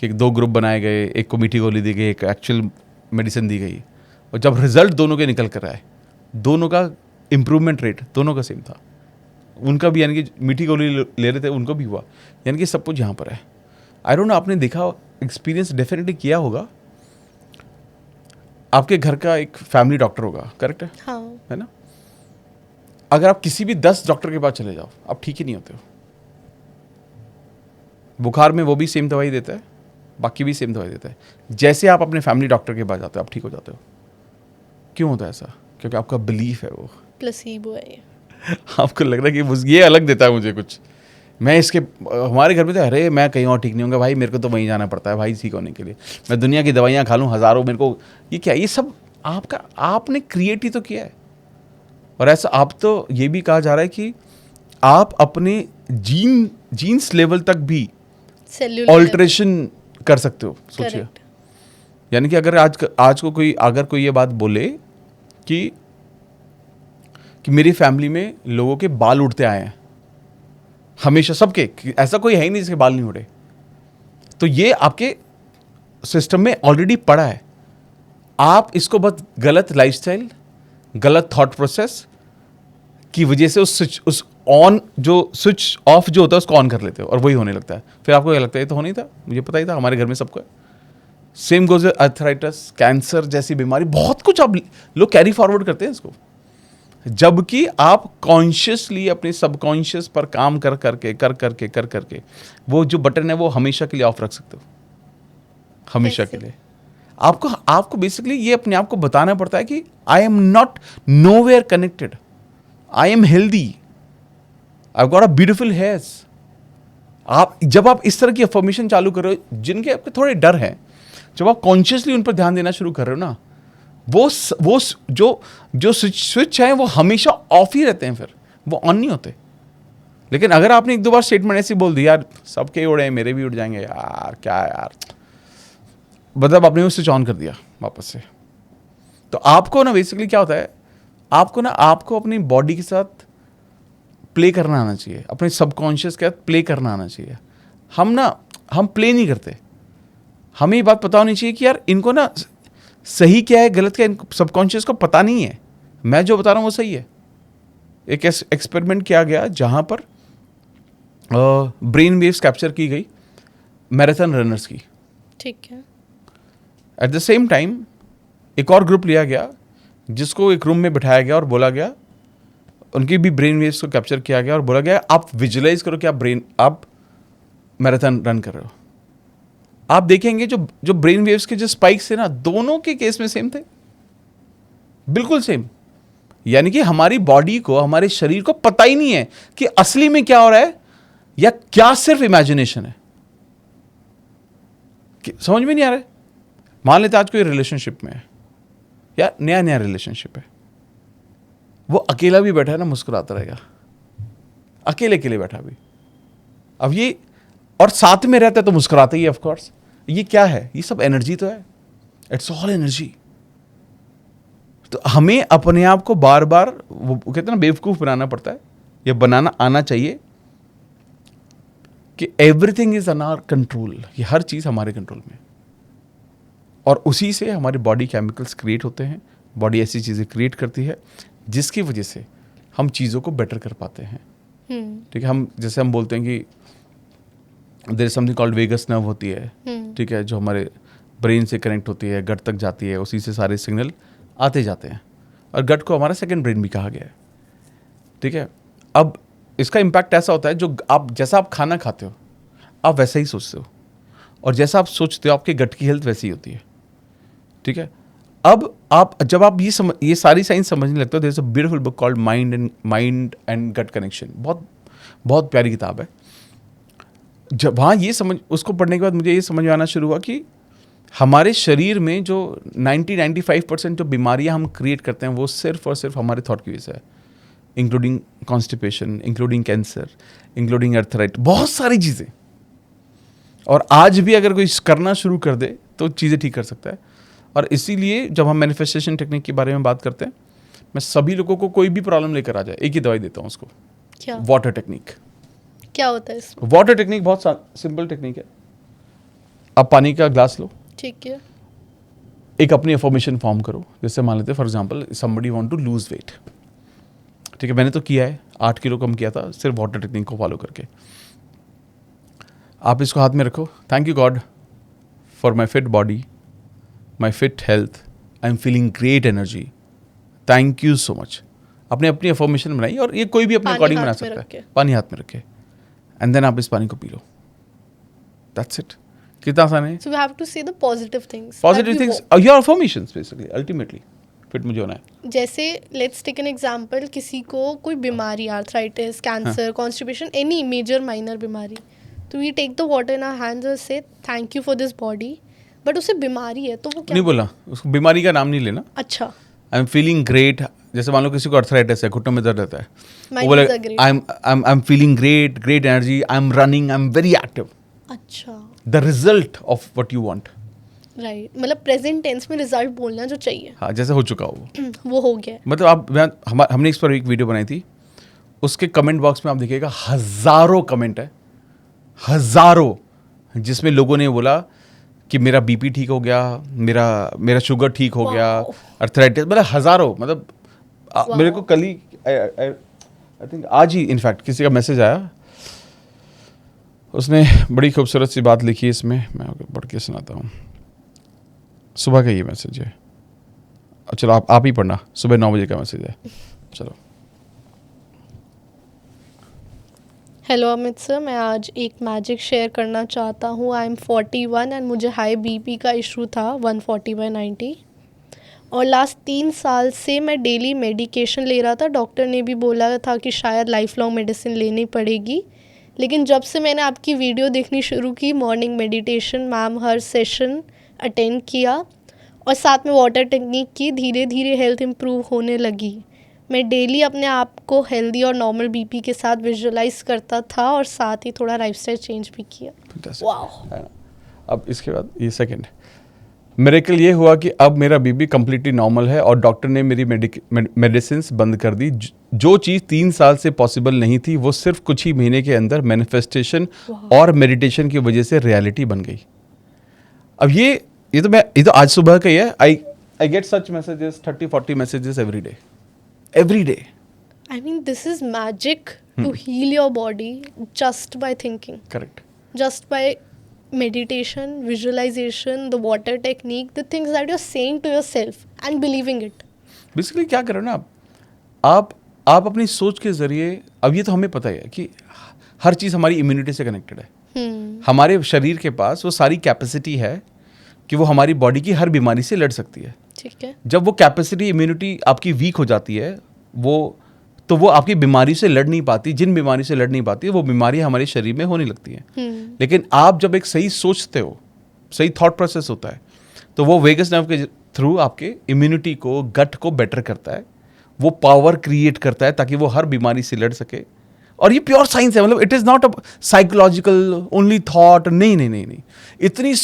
कि 2 ग्रुप बनाए गए, एक को मीठी गोली दी गई, एक एक्चुअल मेडिसिन दी गई, और जब रिजल्ट दोनों के निकल कर आए, दोनों का इम्प्रूवमेंट रेट दोनों का सेम था. उनका भी, यानी कि मीठी गोली ले रहे थे, उनको भी हुआ. यानी कि सब कुछ यहाँ पर है. आई डोंट नो, आपने देखा, एक्सपीरियंस डेफिनेटली किया होगा. आपके घर का एक फैमिली डॉक्टर होगा, करेक्ट है? हाँ. है ना? अगर आप किसी भी 10 डॉक्टर के पास चले जाओ, आप ठीक ही नहीं होते हो. बुखार में वो भी सेम दवाई देता है, बाकी भी सेम दवाई देता है. जैसे आप अपने फैमिली डॉक्टर के पास जाते हो, आप ठीक हो जाते हो. क्यों होता है ऐसा? क्योंकि आपका बिलीफ है वो. प्लेसिबो है ये. आपको लग रहा है कि ये अलग देता है मुझे कुछ. मैं इसके, हमारे घर में तो अरे मैं कहीं और ठीक नहीं होऊंगा भाई, मेरे को तो वहीं जाना पड़ता है भाई ठीक होने के लिए. मैं दुनिया की दवाइयाँ खा लूँ हज़ारों, मेरे को ये क्या, ये सब आपने क्रिएट ही तो किया है. और ऐसा आप तो ये भी कहा जा रहा है कि आप अपने जीन्स लेवल तक भी ऑल्ट्रेशन कर सकते हो. सोचिए. Correct. यानी कि अगर आज को कोई ये बात बोले कि कि मेरी फैमिली में लोगों के बाल उड़ते आए हैं हमेशा, सबके, ऐसा कोई है ही नहीं जिसके बाल नहीं उड़े। तो ये आपके सिस्टम में ऑलरेडी पड़ा है। आप इसको बस गलत लाइफस्टाइल, गलत थॉट प्रोसेस की वजह से उस ऑन जो स्विच ऑफ जो होता है उसको ऑन कर लेते हो और वही होने लगता है। फिर आपको क्या लगता है ये तो होना ही था, मुझे पता ही था, हमारे घर में सबको है। सेम गोज अर्थराइटिस, कैंसर जैसी बीमारी, बहुत कुछ आप लोग कैरी फॉरवर्ड करते हैं इसको, जबकि आप कॉन्शियसली अपने सबकॉन्शियस पर काम कर करके वो जो बटन है वो हमेशा के लिए ऑफ रख सकते हो, हमेशा के लिए। आपको बेसिकली ये अपने आप को बताना पड़ता है कि I am not nowhere connected, I am healthy, I got a beautiful hairs. जब आप इस तरह की अफर्मेशन चालू कर रहे हो, जिनके आपके थोड़े डर हैं, जब आप कॉन्शियसली उन पर ध्यान देना शुरू कर रहे हो ना, वो जो स्विच है वो हमेशा ऑफ ही रहते हैं, फिर वो ऑन नहीं होते। लेकिन अगर आपने एक दो बार स्टेटमेंट ऐसी बोल दी, यार सबके उड़े हैं मेरे भी उड़ जाएंगे यार, क्या यार, मतलब आपने वो स्विच ऑन कर दिया वापस से। तो आपको ना बेसिकली क्या होता है, आपको अपनी बॉडी के साथ प्ले करना आना चाहिए, अपने सबकॉन्शियस के साथ प्ले करना आना चाहिए। हम प्ले नहीं करते। हमें ये बात पता होनी चाहिए कि यार इनको ना सही क्या है गलत क्या है, सबकॉन्शियस को पता नहीं है, मैं जो बता रहा हूँ वो सही है। एक एक्सपेरिमेंट किया गया जहाँ पर ब्रेन वेव्स कैप्चर की गई मैराथन रनर्स की, ठीक है। एट द सेम टाइम एक और ग्रुप लिया गया जिसको एक रूम में बिठाया गया और बोला गया, उनकी भी ब्रेन वेव्स को कैप्चर किया गया और बोला गया आप विजुलाइज करो कि आप मैराथन रन कर रहे हो। आप देखेंगे जो ब्रेन वेव्स के जो स्पाइक्स थे ना, दोनों के केस में सेम थे, बिल्कुल सेम। यानी कि हमारी बॉडी को, हमारे शरीर को पता ही नहीं है कि असली में क्या हो रहा है या क्या सिर्फ इमेजिनेशन है, समझ में नहीं आ रहा है। मान लेते आज कोई रिलेशनशिप में है या नया रिलेशनशिप है, वो अकेला भी बैठा है ना, मुस्कुराता रहेगा, अकेले बैठा भी। अब ये और साथ में रहता है तो मुस्कुराता ही है, ऑफ कोर्स। ये क्या है, ये सब एनर्जी तो है, इट्स ऑल एनर्जी। तो हमें अपने आप को बार बार वो कहते हैं ना बेवकूफ बनाना पड़ता है, या बनाना आना चाहिए कि एवरीथिंग इज अंडर कंट्रोल, ये हर चीज हमारे कंट्रोल में, और उसी से हमारी बॉडी केमिकल्स क्रिएट होते हैं, बॉडी ऐसी चीजें क्रिएट करती है जिसकी वजह से हम चीज़ों को बेटर कर पाते हैं। ठीक है, हम बोलते हैं कि there is something called vagus nerve होती है, ठीक है, जो हमारे ब्रेन से कनेक्ट होती है, गट तक जाती है, उसी से सारे सिग्नल आते जाते हैं, और गट को हमारा सेकंड ब्रेन भी कहा गया है। ठीक है, अब इसका इम्पैक्ट ऐसा होता है, जो जैसा आप खाना खाते हो आप वैसा ही सोचते हो, और जैसा आप सोचते हो आपके गट की हेल्थ वैसी ही होती है। ठीक है, अब जब आप ये सारी साइंस समझने लगते हो, there is a beautiful book called mind and gut connection, बहुत प्यारी किताब है। जब वहाँ उसको पढ़ने के बाद मुझे ये समझ में आना शुरू हुआ कि हमारे शरीर में जो 90-95% जो बीमारियाँ हम क्रिएट करते हैं वो सिर्फ और सिर्फ हमारे थॉट की वजह से है, including constipation, including cancer, including arthritis, बहुत सारी चीज़ें। और आज भी अगर कोई करना शुरू कर दे तो चीज़ें ठीक कर सकता है। और इसीलिए जब हम मैनिफेस्टेशन टेक्निक के बारे में बात करते हैं, मैं सभी लोगों को कोई भी प्रॉब्लम लेकर आ जाए एक ही दवाई देता हूँ उसको, क्या वाटर टेक्निक। क्या होता है इसमें? वाटर टेक्निक बहुत सिंपल टेक्निक है। आप पानी का ग्लास लो, ठीक है, एक अपनी अफर्मेशन फॉर्म करो। जैसे मान लेते हैं for example somebody want to lose weight, ठीक है, मैंने तो किया है, 8 किलो कम किया था सिर्फ वाटर टेक्निक को फॉलो करके। आप इसको हाथ में रखो, thank you God for my fit body, my fit health, I am feeling great energy, thank you so much. आपने अपनी अफर्मेशन बनाई, और ये कोई भी अपने अकॉर्डिंग बना सकता है, पानी हाथ में रखे, एंड देन आप इस पानी को पी लो, दैट्स इट। कितना आसान है। So we have to say the positive things. Positive things, your affirmations basically, ultimately fit मुझे होना है। जैसे लेट्स टेक एन एग्जांपल, किसी को कोई बीमारी, arthritis, cancer, constipation, any major minor बीमारी, तो we take the water in our hands और say thank you for this body, but उसे बीमारी है तो वो क्या? नहीं बोला, उसको बीमारी का नाम नहीं लेना। अच्छा, आई एम फीलिंग ग्रेट, जैसे मान लो किसी को अर्थराइटिस है, घुटनों में दर्द रहता है, Mine वो बोले is a great. I am feeling great energy, I am running, I am very active, अच्छा, the result of what you want. Right, मतलब प्रेजेंट टेंस में रिजल्ट बोलना जो चाहिए हाँ, जैसे हो चुका हो वो हो गया है। मतलब आप हमने इस पर एक वीडियो बनाई थी, उसके कमेंट बॉक्स में आप देखिएगा हज़ारों कमेंट है, हज़ारों, जिसमें लोगों ने बोला कि मेरा बीपी ठीक हो गया, मेरा शुगर ठीक हो गया, Wow. अर्थराइटिस, मतलब हज़ारों, मतलब Wow. मेरे को कल ही आई थिंक आज ही इनफैक्ट किसी का मैसेज आया, उसने बड़ी खूबसूरत सी बात लिखी है इसमें, मैं आपको पढ़ के सुनाता हूँ। सुबह का ये मैसेज है, चलो आप ही पढ़ना, सुबह 9 बजे का मैसेज है, चलो। हेलो अमित सर, मैं आज एक मैजिक शेयर करना चाहता हूँ। आई एम 41 एंड मुझे हाई बीपी का इशू था 140/90 और लास्ट 3 साल से मैं डेली मेडिकेशन ले रहा था। डॉक्टर ने भी बोला था कि शायद लाइफ लॉन्ग मेडिसिन लेनी पड़ेगी, लेकिन जब से मैंने आपकी वीडियो देखनी शुरू की, मॉर्निंग मेडिटेशन मैम हर सेशन अटेंड किया और साथ में वाटर टेक्निक की, धीरे धीरे हेल्थ इम्प्रूव होने लगी। मैं डेली अपने आप को हेल्दी और नॉर्मल बीपी के साथ विजुअलाइज करता था और साथ ही थोड़ा लाइफस्टाइल चेंज भी किया। वाओ। अब इसके बाद ये सेकंड मिरेकल ये हुआ कि अब मेरा बीपी कम्प्लीटली नॉर्मल है और डॉक्टर ने मेरी मेडिसिन बंद कर दी। जो चीज़ 3 साल से पॉसिबल नहीं थी वो सिर्फ कुछ ही महीने के अंदर मैनिफेस्टेशन और मेडिटेशन की वजह से रियलिटी बन गई। अब ये तो आज सुबह का ही है। I get such messages, 30-40 messages every day. I mean, this is magic to heal your body just by thinking, correct. just by meditation, visualization, the water technique, the things that you're saying to yourself and believing it. Basically क्या कर रहे हो ना आप अपनी सोच के जरिए, अब ये तो हमें पता ही है कि हर चीज़ हमारी इम्यूनिटी से कनेक्टेड है। हमारे शरीर के पास वो सारी कैपेसिटी है कि वो हमारी बॉडी की हर बीमारी से लड़ सकती है। ठीक है। जब वो कैपेसिटी, इम्यूनिटी आपकी वीक हो जाती है, वो आपकी बीमारी से लड़ नहीं पाती। जिन बीमारी से लड़ नहीं पाती वो बीमारी हमारे शरीर में होने लगती है। लेकिन आप जब एक सही सोचते हो, सही थॉट प्रोसेस होता है, तो वो वेगस नर्व के थ्रू आपके इम्यूनिटी को, गट को बेटर करता है, वो पावर क्रिएट करता है ताकि वो हर बीमारी से लड़ सके। और ये प्योर साइंस है, मतलब it is not a psychological only thought. नहीं, इतनी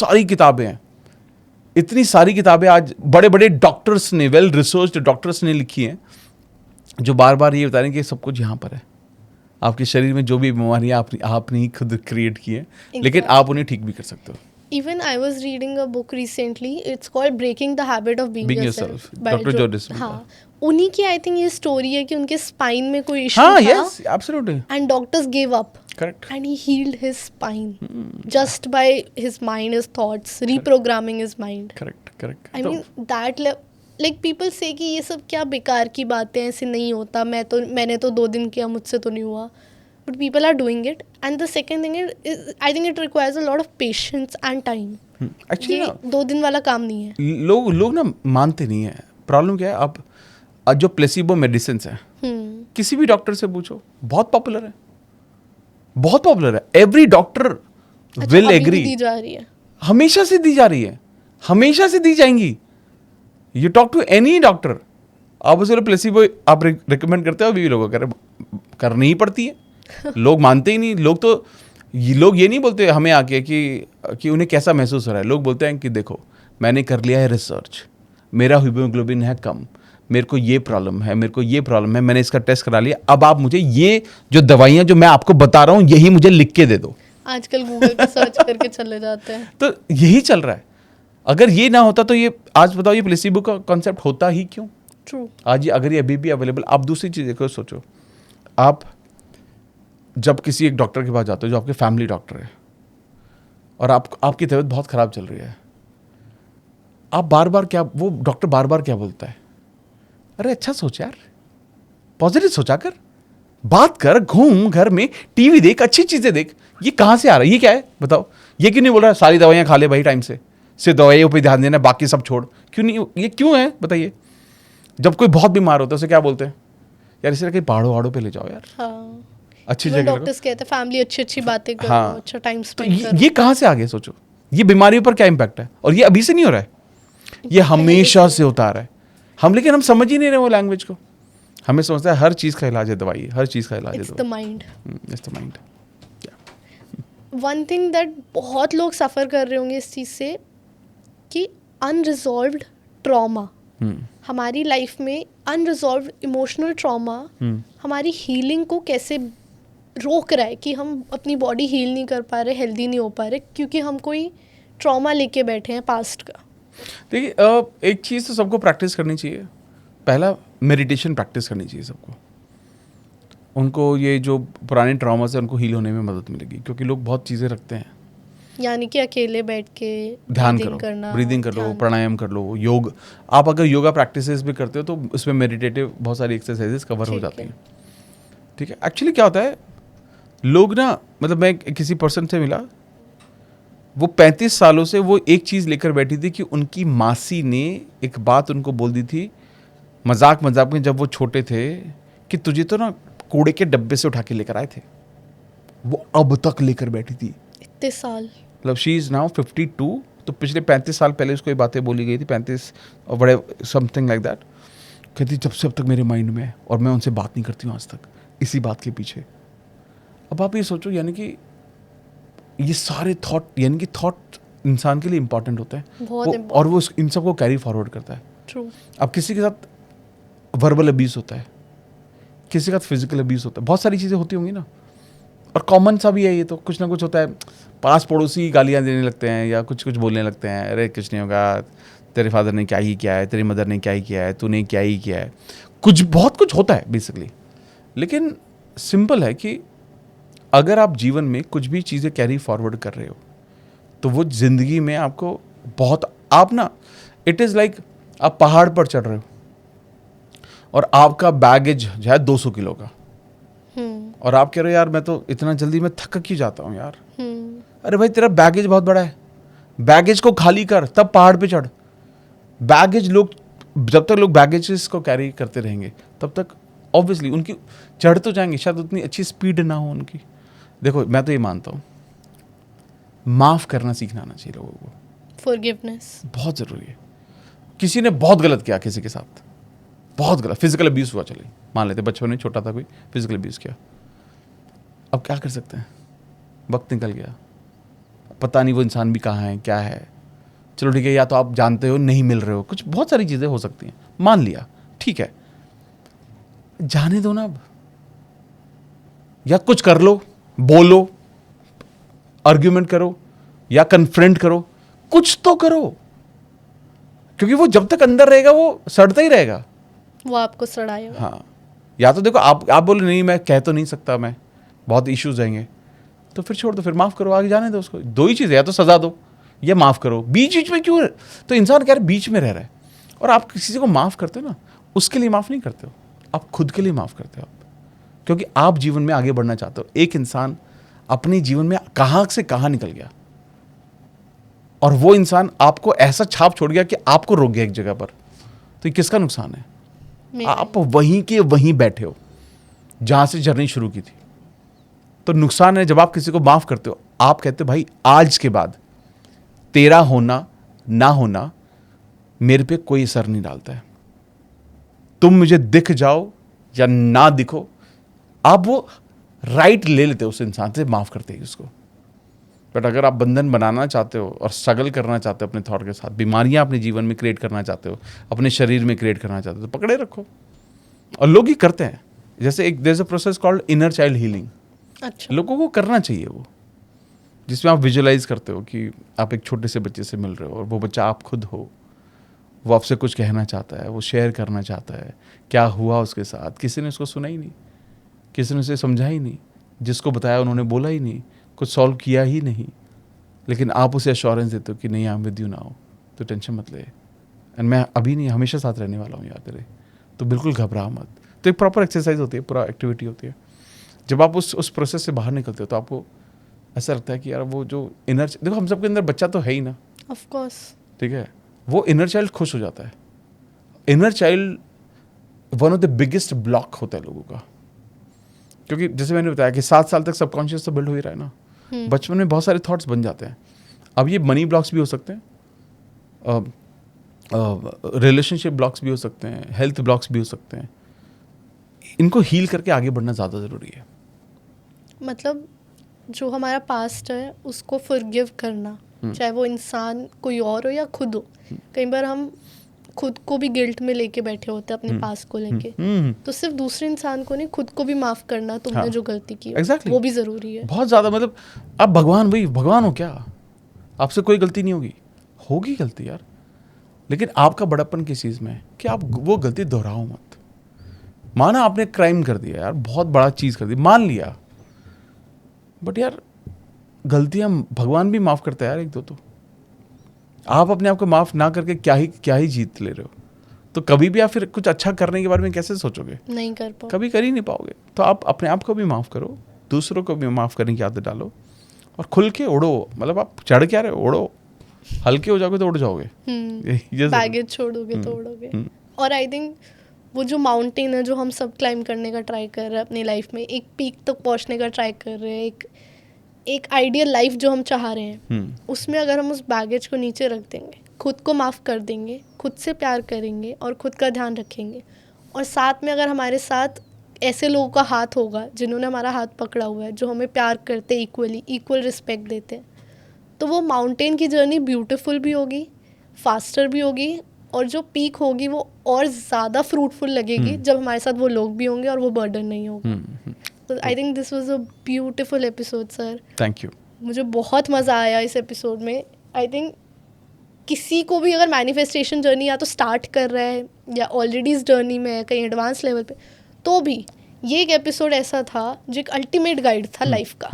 सारी किताबें आज बड़े बड़े डॉक्टर्स ने, वेल रिसर्च्ड डॉक्टर्स ने लिखी हैं, जो बार बार ये बता रहे हैं कि सब कुछ यहाँ पर है। आपके शरीर में जो भी बीमारियाँ आपने ही खुद क्रिएट की है, लेकिन आप उन्हें ठीक भी कर सकते हो। Even I was reading a book recently. It's called Breaking the Habit of Being Yourself. by Dr. Joe Dispenza. हाँ, उन्हीं की आई थिंक ये स्टोरी है कि उनके स्पाइन में कोई इशू हाँ, था yes, absolutely. and doctors gave up. Correct. And he healed his spine just by his mind, his thoughts, reprogramming his mind. Correct. I mean that like people say कि ये सब क्या बेकार की बातें, ऐसे नहीं होता, मैंने तो 2 दिन किया, मुझसे तो नहीं हुआ, but people are doing it. And the second thing is I think it requires a lot of patience and time. Actually ये 2 दिन वाला काम नहीं है। लोग ना मानते नहीं है। प्रॉब्लम क्या है, अब जो प्लेसिबो मेडिसिन है, किसी भी डॉक्टर से पूछो, बहुत पॉपुलर है। Every doctor will agree. दी जा रही है, हमेशा से दी जा रही है, हमेशा से दी जाएंगी। You talk to any doctor, आप उसे प्लेसिबो आप रिकमेंड करते हो, अभी भी लोग करनी ही पड़ती है। लोग मानते ही नहीं। लोग ये नहीं बोलते हमें आके कि उन्हें कैसा महसूस हो रहा है। लोग बोलते हैं कि देखो, मैंने कर लिया है रिसर्च, मेरा हीमोग्लोबिन है कम, मेरे को ये प्रॉब्लम है, मैंने इसका टेस्ट करा लिया, अब आप मुझे ये जो दवाइयाँ जो मैं आपको बता रहा हूँ यही मुझे लिख के दे दो। आजकल गूगल पे सर्च करके चले जाते हैं। तो यही चल रहा है। अगर ये ना होता तो ये, आज बताओ, ये प्लेसिबो का कॉन्सेप्ट होता ही क्यों? ट्रू। आज ये अगर ये अभी भी अवेलेबल। आप दूसरी चीज़ देखो, सोचो, आप जब किसी एक डॉक्टर के पास जाते हो जो आपके फैमिली डॉक्टर है और आपकी तबीयत बहुत ख़राब चल रही है, आप वो डॉक्टर बार बार क्या बोलता है? अरे अच्छा सोच यार, पॉजिटिव सोचा कर, बात कर, घूम, घर में टीवी देख, अच्छी चीज़ें देख। ये कहाँ से आ रहा है? ये क्या है बताओ? ये क्यों नहीं बोल रहा सारी दवाइयाँ खा ले भाई टाइम से, सिर्फ दवाइयों पे ध्यान देना, बाकी सब छोड़? क्यों नहीं? ये क्यों है बताइए? जब कोई बहुत बीमार होता है उसे क्या बोलते हैं? यार इसे कहीं पहाड़ों पे ले जाओ यार, हाँ, अच्छी जगह। डॉक्टर्स कहते हैं फैमिली अच्छी बातें करो, हाँ, अच्छा टाइम तो स्पेंड करो। ये कहाँ से आ गया? सोचो, ये बीमारियों पर क्या इम्पैक्ट है। और ये अभी से नहीं हो रहा है, ये हमेशा से होता आ रहा है। लेकिन हम समझ ही नहीं रहे वो लैंग्वेज को। हमें समझता है हर चीज़ का इलाज है दवाई, हर चीज़ का इलाज है it's the mind. It's the mind. One thing that बहुत लोग सफ़र कर रहे होंगे इस चीज़ से, कि अनरिजॉल्व्ड ट्रॉमा, हम्म, हमारी लाइफ में अनरिजॉल्व्ड इमोशनल ट्रॉमा हमारी हीलिंग को कैसे रोक रहा है कि हम अपनी बॉडी हील नहीं कर पा रहे, हेल्दी नहीं हो पा रहे, क्योंकि हम कोई ट्रॉमा लेके बैठे हैं पास्ट का। देखिए एक चीज़ तो सबको प्रैक्टिस करनी चाहिए। पहला, मेडिटेशन प्रैक्टिस करनी चाहिए सबको। उनको ये जो पुराने ट्रॉमा से उनको हील होने में मदद मिलेगी, क्योंकि लोग बहुत चीज़ें रखते हैं। यानी कि अकेले बैठ के ध्यान breathing करो, करना, ब्रीदिंग कर लो, ध्यान। प्राणायाम कर लो, योग। आप अगर योगा प्रैक्टिसेस भी करते हो तो उसमें मेडिटेटिव बहुत सारी एक्सरसाइजेस कवर हो ठीक जाती है। हैं। ठीक है, एक्चुअली क्या होता है, लोग ना, मतलब मैं किसी पर्सन से मिला, वो 35 सालों से वो एक चीज़ लेकर बैठी थी कि उनकी मासी ने एक बात उनको बोल दी थी मजाक मजाक में, जब वो छोटे थे, कि तुझे तो ना कूड़े के डब्बे से उठा के लेकर आए थे। वो अब तक लेकर बैठी थी। इतने साल। मतलब शी इज़ नाउ 52, तो पिछले 35 साल पहले उसको ये बातें बोली गई थी, 35 और बड़े समथिंग लाइक दैट। कहती जब से अब तक मेरे माइंड में है और मैं उनसे बात नहीं करती हूँ आज तक, इसी बात के पीछे। अब आप ये सोचो, यानी कि ये सारे थॉट, यानी कि थॉट इंसान के लिए इंपॉर्टेंट होते हैं बहुत वो, important। और वो इन सबको कैरी फॉरवर्ड करता है। ट्रू। अब किसी के साथ वर्बल अब्यूज़ होता है, किसी के साथ फिजिकल अब्यूज़ होता है, बहुत सारी चीज़ें होती होंगी ना, और कॉमन सा भी है ये, तो कुछ ना कुछ होता है। पास पड़ोसी गालियाँ देने लगते हैं या कुछ कुछ बोलने लगते हैं, अरे कुछ नहीं होगा, तेरे फादर ने क्या ही किया है, तेरी मदर ने क्या ही किया है, तूने क्या ही किया है, कुछ बहुत कुछ होता है बेसिकली। लेकिन सिंपल है कि अगर आप जीवन में कुछ भी चीज़ें कैरी फॉरवर्ड कर रहे हो तो वो ज़िंदगी में आपको बहुत, आप ना, इट इज़ लाइक आप पहाड़ पर चढ़ रहे हो और आपका बैगेज जो है 200 किलो का, और आप कह रहे हो यार मैं तो इतना जल्दी मैं थक क्यों जाता हूँ यार। अरे भाई तेरा बैगेज बहुत बड़ा है, बैगेज को खाली कर तब पहाड़ पे चढ़। बैगेज लोग, जब तक लोग बैगेजेस को कैरी करते रहेंगे तब तक ऑब्वियसली उनकी चढ़ तो जाएंगे, शायद उतनी अच्छी स्पीड ना हो उनकी। देखो मैं तो ये मानता हूँ, माफ़ करना सीखना आना चाहिए लोगों को। फॉरगिवनेस बहुत ज़रूरी है। किसी ने बहुत गलत किया किसी के साथ, बहुत गलत, फिजिकल अब्यूज़ हुआ, चलिए मान लेते बचपन में छोटा था कोई फिजिकल अब्यूज़ किया, अब क्या कर सकते हैं, वक्त निकल गया, पता नहीं वो इंसान भी कहाँ है क्या है। चलो ठीक है, या तो आप जानते हो नहीं मिल रहे हो, कुछ बहुत सारी चीज़ें हो सकती हैं, मान लिया ठीक है, जाने दो ना अब, या कुछ कर लो, बोलो, आर्ग्यूमेंट करो या कन्फ्रंट करो, कुछ तो करो, क्योंकि वो जब तक अंदर रहेगा वो सड़ता ही रहेगा। वो आपको सड़ाएगा। हाँ, या तो देखो आप बोले नहीं मैं कह तो नहीं सकता, मैं बहुत इश्यूज आएंगे, तो फिर छोड़ दो, फिर माफ़ करो, आगे जाने दो उसको। दो ही चीज़ है, या तो सज़ा दो या माफ़ करो, बीच बीच में क्यों? तो इंसान कह रहे बीच में रह रहा है। और आप किसी को माफ़ करते हो ना, उसके लिए माफ़ नहीं करते हो, आप खुद के लिए माफ़ करते हो आप, क्योंकि आप जीवन में आगे बढ़ना चाहते हो। एक इंसान अपने जीवन में कहाँ से कहाँ निकल गया, और वो इंसान आपको ऐसा छाप छोड़ गया कि आपको रोक गया एक जगह पर, तो ये किसका नुकसान है? मेरा। आप वहीं के वहीं बैठे हो जहाँ से जर्नी शुरू की थी। तो नुकसान है जब आप किसी को माफ़ करते हो, आप कहते हो भाई आज के बाद तेरा होना ना होना मेरे पे कोई असर नहीं डालता है, तुम मुझे दिख जाओ या ना दिखो, आप वो राइट ले लेते हो उस इंसान से, माफ़ करते ही उसको। बट अगर आप बंधन बनाना चाहते हो और स्ट्रगल करना चाहते हो अपने थॉट के साथ, बीमारियां अपने जीवन में क्रिएट करना चाहते हो, अपने शरीर में क्रिएट करना चाहते हो, तो पकड़े रखो। और लोग ही करते हैं, जैसे एक there is a process called inner child healing, अच्छा। लोगों को करना चाहिए वो, जिसमें आप विजुअलाइज करते हो कि आप एक छोटे से बच्चे से मिल रहे हो और वो बच्चा आप खुद हो, वो आपसे कुछ कहना चाहता है, वो शेयर करना चाहता है क्या हुआ उसके साथ, किसी ने उसको सुना ही नहीं, किसी ने उसे समझा ही नहीं, जिसको बताया उन्होंने बोला ही नहीं, कुछ सॉल्व किया ही नहीं, लेकिन आप उसे एश्योरेंस देते हो कि नहीं I am with you now, तो टेंशन मत ले, एंड मैं अभी नहीं हमेशा साथ रहने वाला हूँ यार तेरे, तो बिल्कुल घबरा मत। तो एक प्रॉपर एक्सरसाइज होती है, पूरा एक्टिविटी होती है। जब आप उस प्रोसेस से बाहर निकलते हो तो आपको ऐसा लगता है कि यार वो जो इनर, देखो हम सबके अंदर बच्चा तो है ही ना, ऑफ कोर्स। ठीक है, वो इनर चाइल्ड खुश हो जाता है। Inner child one of the biggest block होता है लोगों का, क्योंकि जैसे मैंने बताया कि 7 साल तक सबकॉन्शियस तो बिल्ड हो ही रहा है ना, बचपन में बहुत सारे थॉट्स बन जाते हैं। अब ये मनी ब्लॉक्स भी हो सकते हैं, रिलेशनशिप ब्लॉक्स भी हो सकते हैं, हेल्थ ब्लॉक्स भी हो सकते हैं। इनको हील करके आगे बढ़ना ज़्यादा ज़रूरी है। मतलब जो हमारा पास्ट है उसको फॉरगिव करना, चाहे वो इंसान कोई और हो या खुद हो। कई बार हम खुद को भी गिल्ट में लेके बैठे होते हैं अपने पास को लेके, तो सिर्फ दूसरे इंसान को नहीं, खुद को भी माफ करना तुमने हाँ, जो गलती की exactly. वो भी जरूरी है। बहुत ज़्यादा, मतलब आप भगवान, भाई भगवान हो क्या, आपसे कोई गलती नहीं होगी गलती यार, लेकिन आपका बड़प्पन किस चीज़ में है कि आप वो गलती दोहराओ मत। माना आपने क्राइम कर दिया यार, बहुत बड़ा चीज़ कर दी, मान लिया, बट यार गलतियां भगवान भी माफ़ करता है यार, एक दो तो। आप अपने आप को माफ़ ना करके क्या ही जीत ले रहे हो, तो कभी भी आप फिर कुछ अच्छा करने के बारे में कैसे सोचोगे? नहीं कर पाओ, कभी कर ही नहीं पाओगे। तो आप अपने आप को भी माफ़ करो, दूसरों को भी माफ़ करने की आदत डालो, और खुल के उड़ो। मतलब आप चढ़ क्या रहे हो, उड़ो, हल्के हो जाओगे तो उड़ जाओगे, बैगेज छोड़ोगे तो उड़ोगे। और आई थिंक वो जो माउंटेन है जो हम सब क्लाइम करने का ट्राई कर रहे हैं अपनी लाइफ में, एक पीक तक पहुंचने का ट्राई कर रहे हैं, एक आइडियल लाइफ जो हम चाह रहे हैं, उसमें अगर हम उस बैगेज को नीचे रख देंगे, खुद को माफ़ कर देंगे, खुद से प्यार करेंगे और खुद का ध्यान रखेंगे, और साथ में अगर हमारे साथ ऐसे लोगों का हाथ होगा जिन्होंने हमारा हाथ पकड़ा हुआ है, जो हमें प्यार करते, इक्वल रिस्पेक्ट देते हैं, तो वो माउंटेन की जर्नी ब्यूटीफुल भी होगी, फास्टर भी होगी, और जो पीक होगी वो और ज़्यादा फ्रूटफुल लगेगी जब हमारे साथ वो लोग भी होंगे और वो बर्डन नहीं होगा। तो I think this was a beautiful episode sir. Thank you. मुझे बहुत मज़ा आया इस एपिसोड में। आई थिंक किसी को भी अगर मैनिफेस्टेशन जर्नी या तो स्टार्ट कर रहा है या ऑलरेडी इस जर्नी में है कहीं एडवांस लेवल पे, तो भी ये एक एपिसोड ऐसा था जो एक अल्टीमेट गाइड था लाइफ का।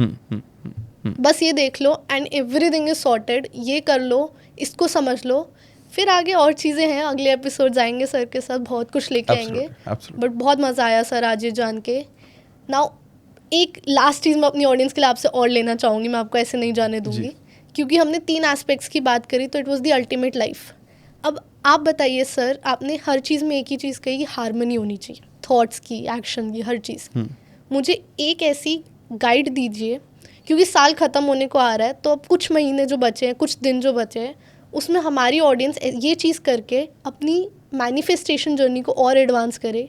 बस ये देख लो एंड एवरीथिंग इज सॉर्टेड, ये कर लो, इसको समझ लो, फिर आगे और चीज़ें हैं, अगले एपिसोड आएंगे सर के साथ, बहुत कुछ लेके आएंगे। बट बहुत मज़ा आया सर आज ये जान के। नाउ एक लास्ट चीज़ मैं अपनी ऑडियंस के लिए आपसे और लेना चाहूँगी, मैं आपको ऐसे नहीं जाने दूँगी, क्योंकि हमने 3 एस्पेक्ट्स की बात करी, तो it was the ultimate life. अब आप बताइए सर, आपने हर चीज़ में एक ही चीज़ कही, हारमोनी होनी चाहिए, थॉट्स की, एक्शन की, हर चीज़। मुझे एक ऐसी गाइड दीजिए, क्योंकि साल ख़त्म होने को आ रहा है, तो अब कुछ महीने जो बचे हैं, कुछ दिन जो बचे हैं, उसमें हमारी ऑडियंस ये चीज़ करके अपनी मैनिफेस्टेशन जर्नी को और एडवांस करे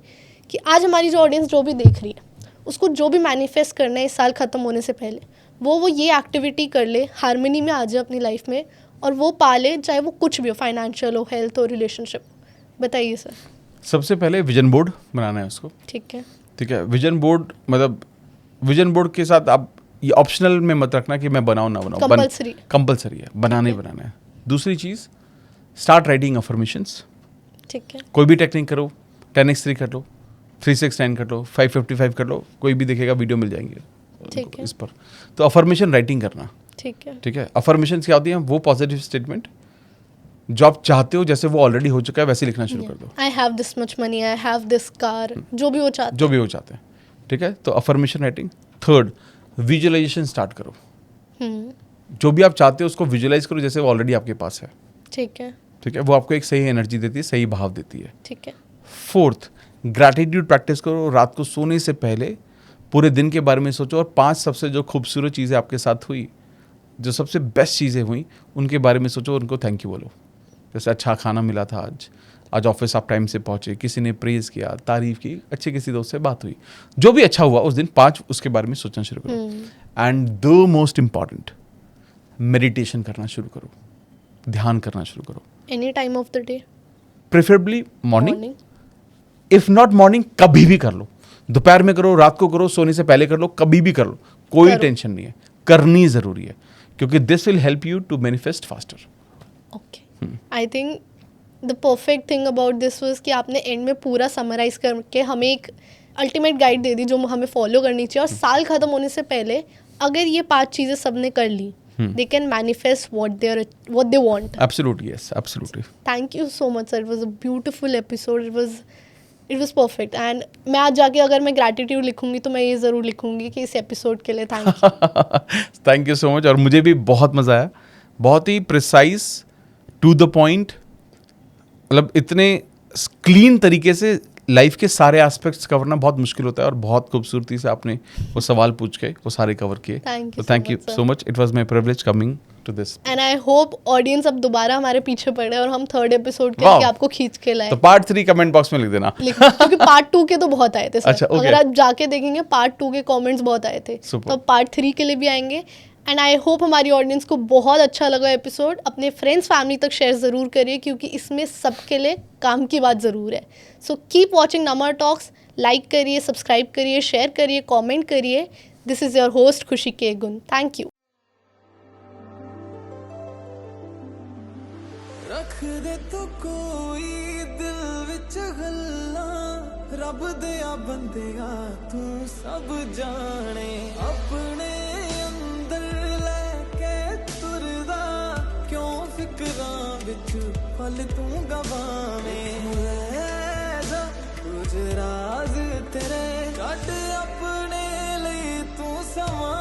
कि आज हमारी जो ऑडियंस जो भी देख रही है, उसको जो भी मैनिफेस्ट करना है इस साल ख़त्म होने से पहले, वो ये एक्टिविटी कर ले, हारमोनी में आ जाए अपनी लाइफ में, और वो पाले, चाहे वो कुछ भी हो, फाइनेंशियल हो, हेल्थ हो, रिलेशनशिप। बताइए सर। सबसे पहले विजन बोर्ड बनाना है उसको। ठीक है। विजन बोर्ड, मतलब विजन बोर्ड के साथ आप ये ऑप्शनल में मत रखना कि मैं बनाऊँ ना बनाऊँ, कंपलसरी है, बनाना ही बनाना है। दूसरी चीज़, स्टार्ट राइटिंग अफर्मेशंस। ठीक है। कोई भी टेक्निक करो, 10x3 कर लो, 369 कर लो, 555 कर लो, कोई भी देखेगा, वीडियो मिल जाएंगे इस पर। तो अफर्मेशन राइटिंग करना। ठीक है। अफर्मेशन क्या होती है? वो पॉजिटिव स्टेटमेंट जो आप चाहते हो, जैसे वो ऑलरेडी हो चुका है वैसे लिखना शुरू कर दो। I have this much money, I have this car, जो भी वो चाहते हैं। ठीक है, तो affirmation writing. Third, visualisation start करो। जो भी आप चाहते हो उसको विजुअलाइज करो जैसे वो ऑलरेडी आपके पास है। ठीक है, वो आपको एक सही एनर्जी देती है, सही भाव देती है। ठीक है। फोर्थ, ग्रैटिट्यूड प्रैक्टिस करो। रात को सोने से पहले पूरे दिन के बारे में सोचो, और 5 सबसे जो खूबसूरत चीज़ें आपके साथ हुई, जो सबसे बेस्ट चीज़ें हुई, उनके बारे में सोचो, उनको थैंक यू बोलो। जैसे अच्छा खाना मिला था आज ऑफिस आप टाइम से पहुँचे, किसी ने प्रेज़ किया, तारीफ़ की, अच्छे किसी दोस्त से बात हुई, जो भी अच्छा हुआ उस दिन, 5 उसके बारे में सोचना शुरू करो। And the most important, meditation करना शुरू करो, ध्यान करना शुरू करो। Any time of the day, preferably morning, if not morning कभी भी कर लो, दोपहर में करो, रात को करो, सोने से पहले कर लो, कभी भी कर लो, कोई टेंशन नहीं है, करनी ज़रूरी है, क्योंकि this will help you to manifest faster. Okay, I think the perfect thing about this was कि आपने एंड में पूरा समराइज करके हमें एक अल्टीमेट गाइड दे दी जो हमें फॉलो करनी चाहिए, और साल ख़त्म होने से पहले अगर ये 5 चीज़ें सबने कर ली, they can manifest what they want. Absolutely, yes, absolutely. Thank you so much sir, it was a beautiful episode, it was perfect, and मैं आज जाके अगर मैं gratitude लिखूंगी तो मैं ये ज़रूर लिखूंगी कि इस एपिसोड के लिए thank you. Thank you so much, और मुझे भी बहुत मज़ा आया, बहुत ही प्रिसाइज, टू द पॉइंट, मतलब इतने क्लीन तरीके से लाइफ के सारे एस्पेक्ट्स कवरना बहुत मुश्किल होता है, और बहुत खूबसूरती से आपने वो सवाल पूछ के वो सारे कवर किए। Thank you so much, it was my privilege coming to this, and I hope audience अब दोबारा हमारे पीछे पड़े और हम 3rd एपिसोड के लिए आपको खींच के लाए। तो पार्ट 3 कमेंट बॉक्स में लिख देना, क्योंकि पार्ट 2 के तो बहुत आए थे सर। अच्छा, okay. अगर आप जाके देखेंगे पार्ट 2 के कमेंट्स बहुत आए थे, तो पार्ट 3 के लिए भी आएंगे। एंड आई होप हमारी ऑडियंस को बहुत अच्छा लगा एपिसोड. अपने फ्रेंड्स फैमिली तक शेयर ज़रूर करिए क्योंकि इसमें सबके लिए काम की बात ज़रूर है. सो कीप वॉचिंग नमा टॉक्स. लाइक करिए, सब्सक्राइब करिए, शेयर करिए, कमेंट करिए. दिस इज़ योर होस्ट खुशी के गुण. Thank you. रख दे तो कोई दिल विच गल्लां रब दिया बंदिया तू सब जाने अपने अंदर लेके तुरदा क्यों फिक्रां विच पल तू गवावें कुछ राज तेरे कट अपने लिए तू समा